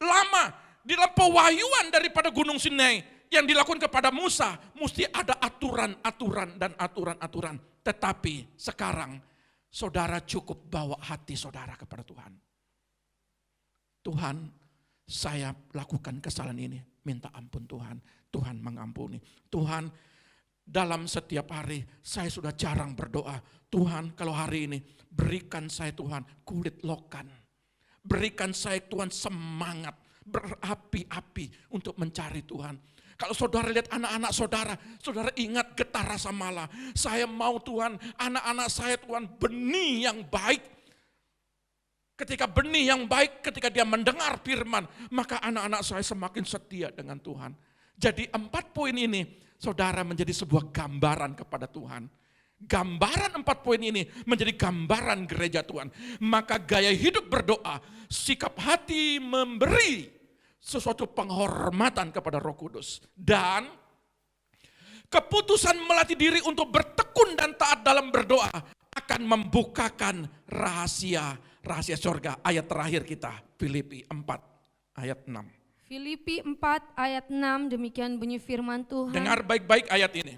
Speaker 1: lama, dalam pewahyuan daripada Gunung Sinai, yang dilakukan kepada Musa, mesti ada aturan-aturan dan aturan-aturan. Tetapi sekarang, saudara cukup bawa hati saudara kepada Tuhan. Tuhan, saya lakukan kesalahan ini, minta ampun Tuhan. Tuhan mengampuni. Tuhan, dalam setiap hari saya sudah jarang berdoa. Tuhan, kalau hari ini berikan saya Tuhan kulit lokan. Berikan saya Tuhan semangat, berapi-api untuk mencari Tuhan. Kalau saudara lihat anak-anak saudara, saudara ingat getar rasa malah. Saya mau Tuhan, anak-anak saya Tuhan benih yang baik. Ketika benih yang baik, ketika dia mendengar firman, maka anak-anak saya semakin setia dengan Tuhan. Jadi 4 poin ini, saudara menjadi sebuah gambaran kepada Tuhan. Gambaran 4 poin ini menjadi gambaran gereja Tuhan. Maka gaya hidup berdoa, sikap hati memberi sesuatu penghormatan kepada Roh Kudus. Dan keputusan melatih diri untuk bertekun dan taat dalam berdoa akan membukakan rahasia surga. Ayat terakhir kita, Filipi 4 ayat 6.
Speaker 3: Filipi 4 ayat 6, demikian bunyi firman Tuhan.
Speaker 1: Dengar baik-baik ayat ini.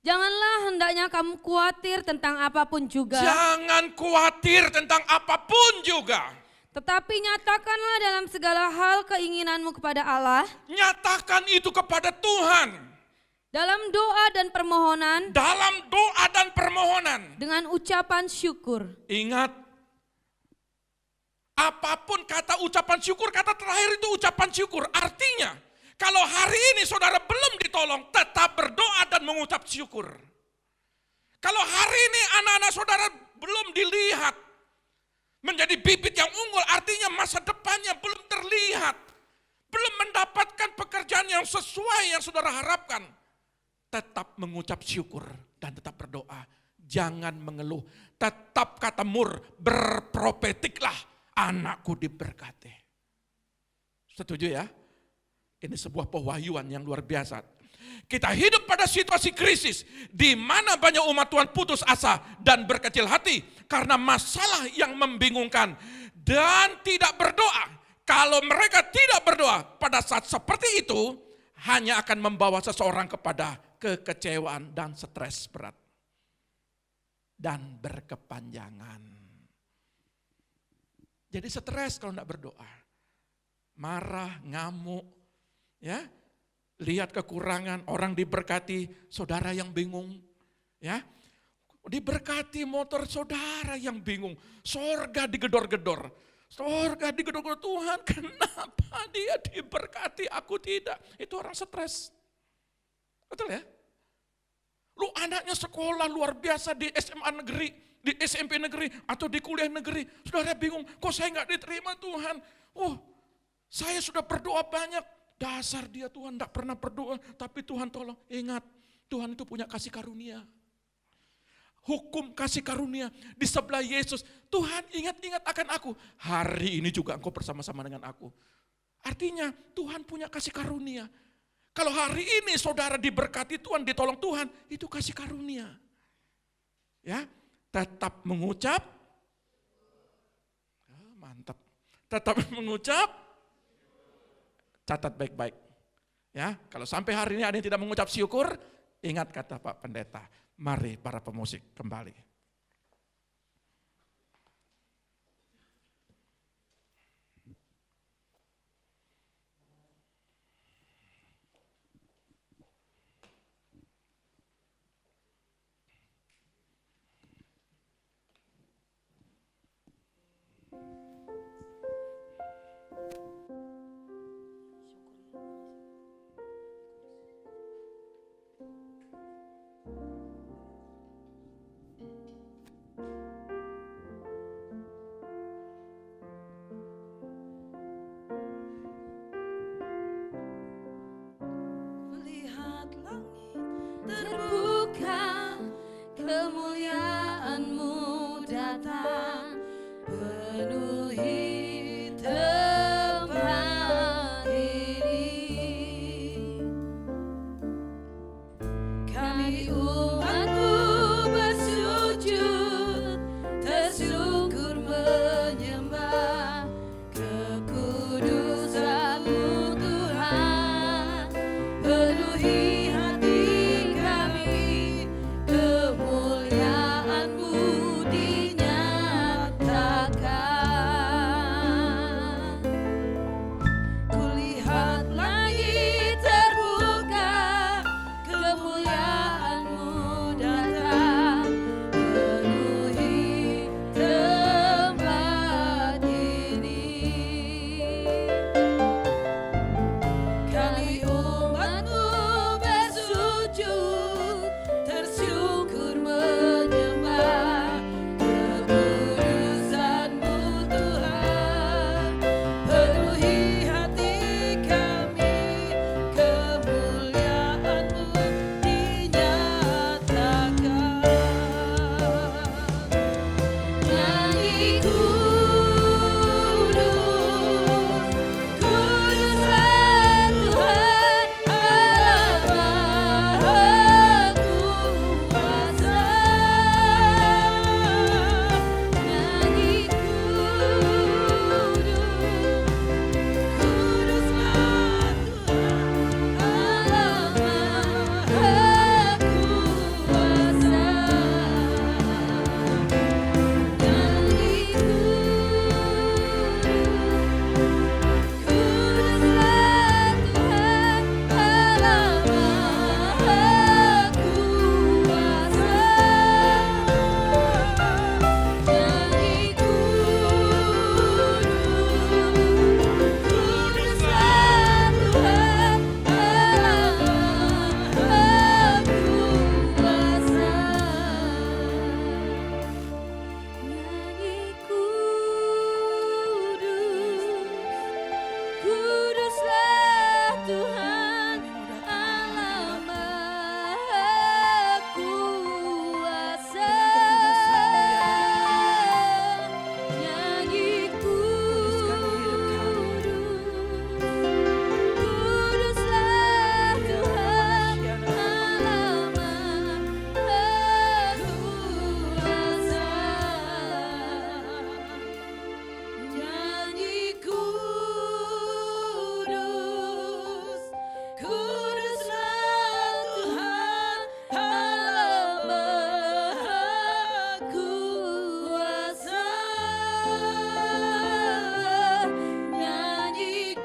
Speaker 3: Janganlah hendaknya kamu khawatir tentang apapun juga.
Speaker 1: Jangan khawatir tentang apapun juga.
Speaker 3: Tetapi nyatakanlah dalam segala hal keinginanmu kepada Allah.
Speaker 1: Nyatakan itu kepada Tuhan.
Speaker 3: Dalam doa dan permohonan.
Speaker 1: Dalam doa dan permohonan.
Speaker 3: Dengan ucapan syukur.
Speaker 1: Ingat, apapun kata ucapan syukur, kata terakhir itu ucapan syukur. Artinya, kalau hari ini saudara belum ditolong, tetap berdoa dan mengucap syukur. Kalau hari ini anak-anak saudara belum dilihat menjadi bibit yang unggul, artinya masa depannya belum terlihat. Belum mendapatkan pekerjaan yang sesuai yang saudara harapkan. Tetap mengucap syukur dan tetap berdoa. Jangan mengeluh. Tetap kata Mur, berprofetiklah, anakku diberkati. Setuju ya? Ini sebuah pewahyuan yang luar biasa. Kita hidup pada situasi krisis di mana banyak umat Tuhan putus asa dan berkecil hati karena masalah yang membingungkan dan tidak berdoa. Kalau mereka tidak berdoa pada saat seperti itu, hanya akan membawa seseorang kepada kekecewaan dan stres berat dan berkepanjangan. Jadi stres kalau tidak berdoa, marah, ngamuk, ya. Lihat kekurangan, orang diberkati, saudara yang bingung. Ya, diberkati motor saudara yang bingung. Sorga digedor-gedor. Sorga digedor-gedor, Tuhan kenapa dia diberkati, aku tidak. Itu orang stres. Betul ya? Lu anaknya sekolah luar biasa di SMA negeri, di SMP negeri, atau di kuliah negeri. Saudara bingung, kok saya nggak diterima Tuhan. Saya sudah berdoa banyak. Dasar dia Tuhan tidak pernah berdoa, tapi Tuhan tolong. Ingat, Tuhan itu punya kasih karunia. Hukum kasih karunia di sebelah Yesus. Tuhan ingat-ingat akan aku. Hari ini juga engkau bersama-sama dengan aku. Artinya Tuhan punya kasih karunia. Kalau hari ini saudara diberkati Tuhan, ditolong Tuhan, itu kasih karunia. Ya, tetap mengucap. Mantap. Tetap mengucap. Catat baik-baik. Ya, kalau sampai hari ini ada yang tidak mengucap syukur, ingat kata Pak Pendeta. Mari para pemusik kembali.
Speaker 2: kulihat langit
Speaker 3: terbuka, kemuliaan-Mu datang, penuhi tempat ini. Kami umat-Mu bersujud, tersungkur menyembah kekudusan-Mu Tuhan, penuhi hati kami, kemuliaan-Mu dinyatakan. Kulihat langit terbuka, kemuliaan-Mu datang, penuhi tempat ini. Kami umat-Mu bersujud, tersungkur menyembah kekudusan-Mu Tuhan, penuhi hati kami, kemuliaan-Mu dinyatakan. Nyanyi kudus, kuduslah Tuhan Allah Maha Kuasa. Nyanyi kudus, kuduslah Tuhan Allah Maha Kuasa. Nyanyi kuduslah Tuhan Allah Maha Kuasa. Nyanyi kuduslah Tuhan Allah Maha Kuasa. Nyanyi kuduslah Tuhan Allah Maha Kuasa. Nyanyi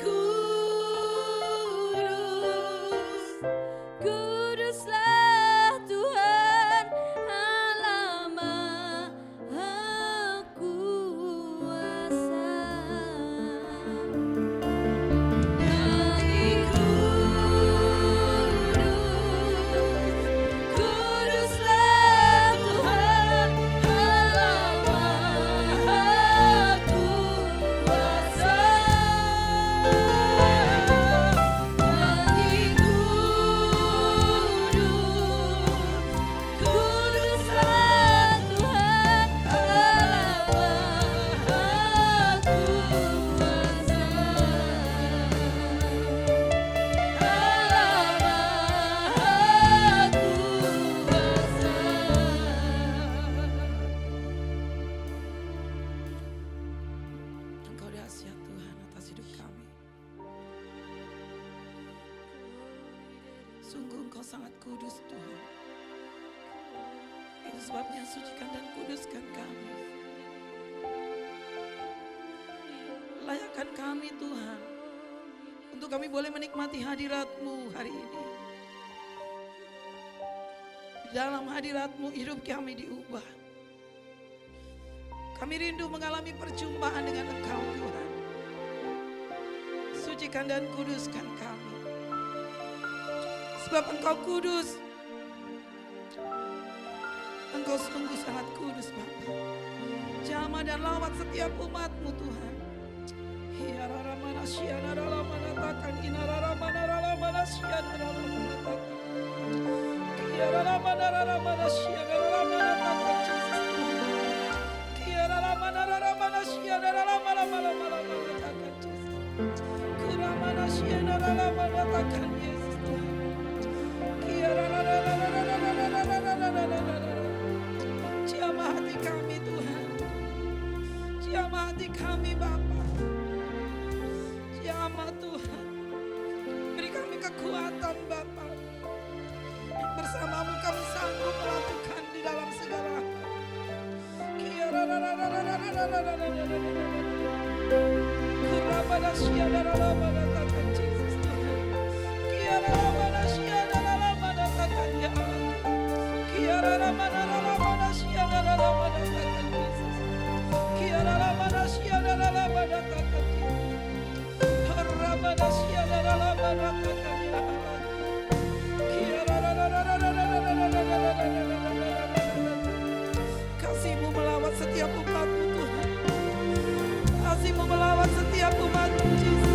Speaker 3: kuduslah Tuhan Allah Maha Kuasa. Nyanyi kuduslah Tuhan Allah Maha Kuasa. Nyanyi kuduslah Tuhan Allah Maha Kuasa. Nyanyi kuduslah Tuhan Allah Maha Kuasa. Nyanyi kuduslah Tuhan Allah Maha Kuasa.
Speaker 2: Engkau dahsyat Tuhan atas hidup kami. Sungguh Engkau sangat kudus Tuhan. Itu sebabnya sucikan dan kuduskan kami. Layakkan kami Tuhan, untuk kami boleh menikmati hadirat-Mu hari ini. Di dalam hadirat-Mu hidup kami diubah. Kami rindu mengalami perjumpaan dengan Engkau Tuhan. Sucikan dan kuduskan kami. Sebab Engkau kudus. Engkau sungguh sangat kudus Bapa. Jamah dan lawat setiap umat-Mu Tuhan. Hiarara mana siana rala mana takan inarara mana rala mana siana rala mana takan. Jamah hati kami Tuhan, jamah hati kami Bapa, jamah Tuhan, beri kami kekuatan Bapa. Bersamamu kami sanggup melakukan di dalam segala hal. Kasih-Mu melawat setiap umat-Mu Tuhan. Kasih-Mu melawat setiap umat-Mu Yesus.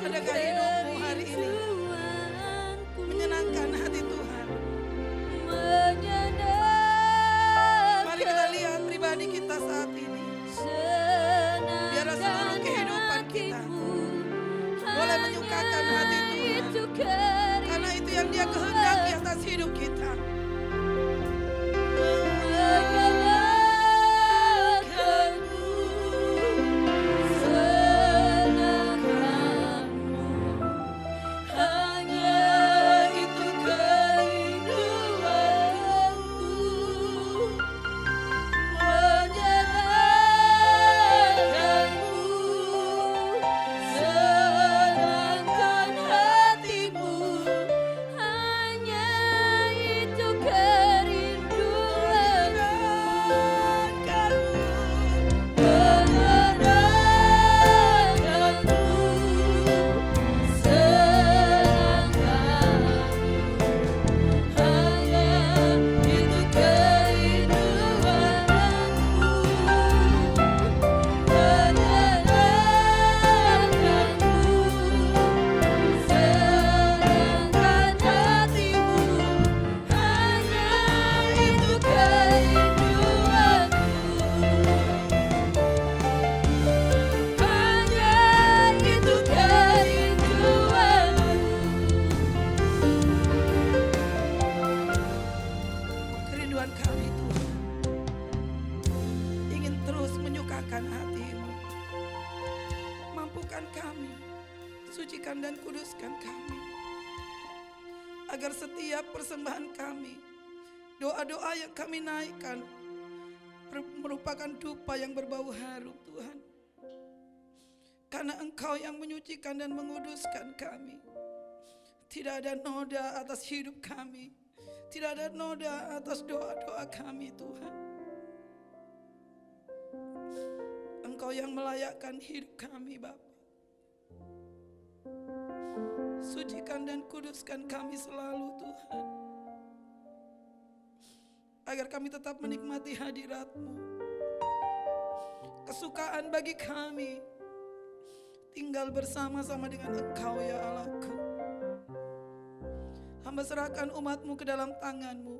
Speaker 2: Adakah hidupmu hari ini menyenangkan hati Tuhan? Mari kita lihat pribadi kita saat ini. Biarlah seluruh kehidupan kita boleh menyukakan hati Tuhan. Karena itu yang Dia kehendaki atas hidup kita.
Speaker 4: Senangkan
Speaker 2: Sucikan dan kuduskan kami, agar setiap persembahan kami, doa-doa yang kami naikkan merupakan dupa yang berbau harum Tuhan. Karena Engkau yang menyucikan dan menguduskan kami. Tidak ada noda atas hidup kami, tidak ada noda atas doa-doa kami Tuhan. Engkau yang melayakkan hidup kami Bapa. Sucikan dan kuduskan kami selalu Tuhan, agar kami tetap menikmati hadirat-Mu. Kesukaan bagi kami tinggal bersama-sama dengan Engkau ya Allahku. Hamba serahkan umat-Mu ke dalam tangan-Mu.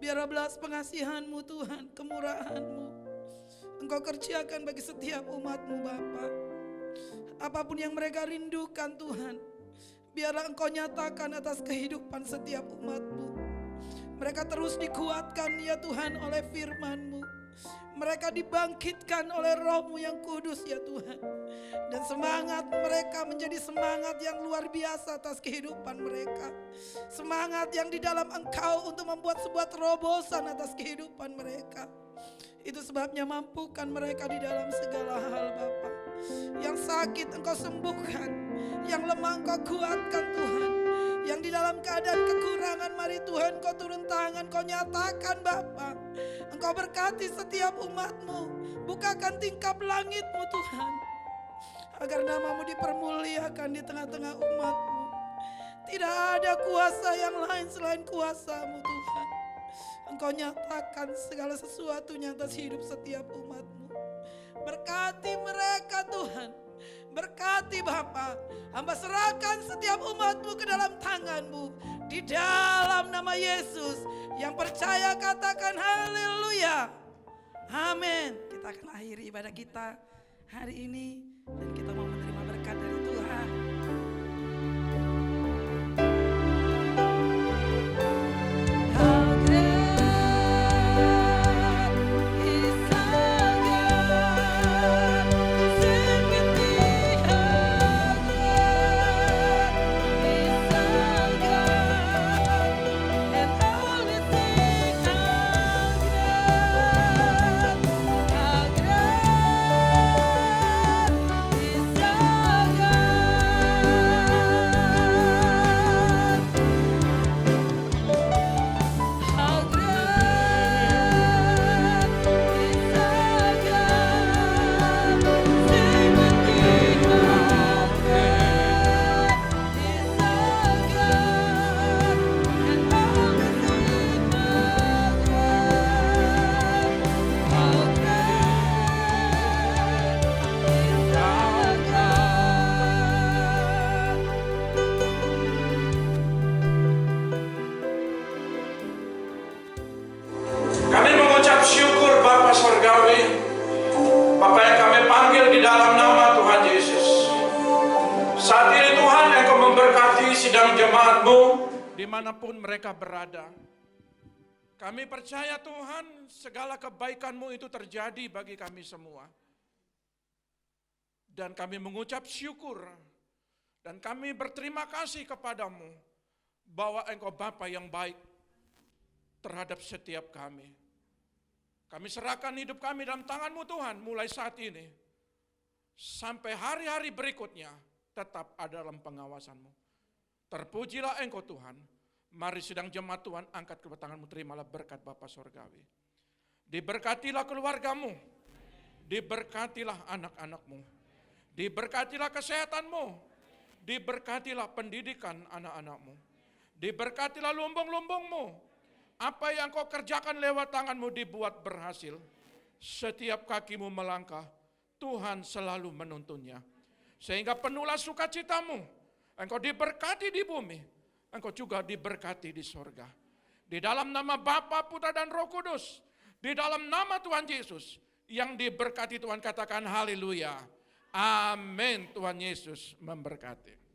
Speaker 2: Biar belas pengasihan-Mu Tuhan, kemurahan-Mu Engkau kerjakan bagi setiap umat-Mu Bapa. Apapun yang mereka rindukan Tuhan, biarlah Engkau nyatakan atas kehidupan setiap umat-Mu. Mereka terus dikuatkan ya Tuhan oleh firman-Mu. Mereka dibangkitkan oleh Roh-Mu yang kudus ya Tuhan. Dan semangat mereka menjadi semangat yang luar biasa atas kehidupan mereka. Semangat yang di dalam Engkau untuk membuat sebuah terobosan atas kehidupan mereka. Itu sebabnya mampukan mereka di dalam segala hal Bapa. Yang sakit Engkau sembuhkan, yang lemah Engkau kuatkan Tuhan. Yang di dalam keadaan kekurangan, mari Tuhan Kau turun tangan, Kau nyatakan Bapa. Engkau berkati setiap umat-Mu, bukakan tingkap langit-Mu Tuhan, agar nama-Mu dipermuliakan di tengah-tengah umat-Mu. Tidak ada kuasa yang lain selain kuasa-Mu Tuhan. Engkau nyatakan segala sesuatunya atas hidup setiap umat-Mu. Berkati mereka Tuhan, berkati Bapa. Hamba serahkan setiap umat-Mu ke dalam tangan-Mu. Di dalam nama Yesus, yang percaya katakan haleluya. Amin. Kita akan akhiri ibadah kita hari ini, dan kita mau menerima berkat dari Tuhan.
Speaker 1: Kami mengucap syukur Bapa Surgawi, Bapa yang kami panggil di dalam nama Tuhan Yesus. Saat ini Tuhan Engkau memberkati sidang jemaat-Mu dimanapun mereka berada. Kami percaya Tuhan segala kebaikan-Mu itu terjadi bagi kami semua. Dan kami mengucap syukur dan kami berterima kasih kepadamu bahwa Engkau Bapa yang baik terhadap setiap kami. Kami serahkan hidup kami dalam tangan-Mu Tuhan, mulai saat ini sampai hari-hari berikutnya tetap ada dalam pengawasan-Mu. Terpujilah Engkau Tuhan. Mari sidang jemaat Tuhan angkat kedua tangan-Mu, terimalah berkat Bapa Surgawi. Diberkatilah keluarga-Mu, diberkatilah anak-anak-Mu, diberkatilah kesehatan-Mu, diberkatilah pendidikan anak-anak-Mu, diberkatilah lumbung-lumbung-Mu. Apa yang Kau kerjakan lewat tangan-Mu dibuat berhasil. Setiap kaki-Mu melangkah, Tuhan selalu menuntunnya. Sehingga penuhlah sukacita-Mu. Engkau diberkati di bumi, Engkau juga diberkati di sorga. Di dalam nama Bapa, Putra dan Roh Kudus, di dalam nama Tuhan Yesus, yang diberkati Tuhan katakan haleluya. Amin. Tuhan Yesus memberkati.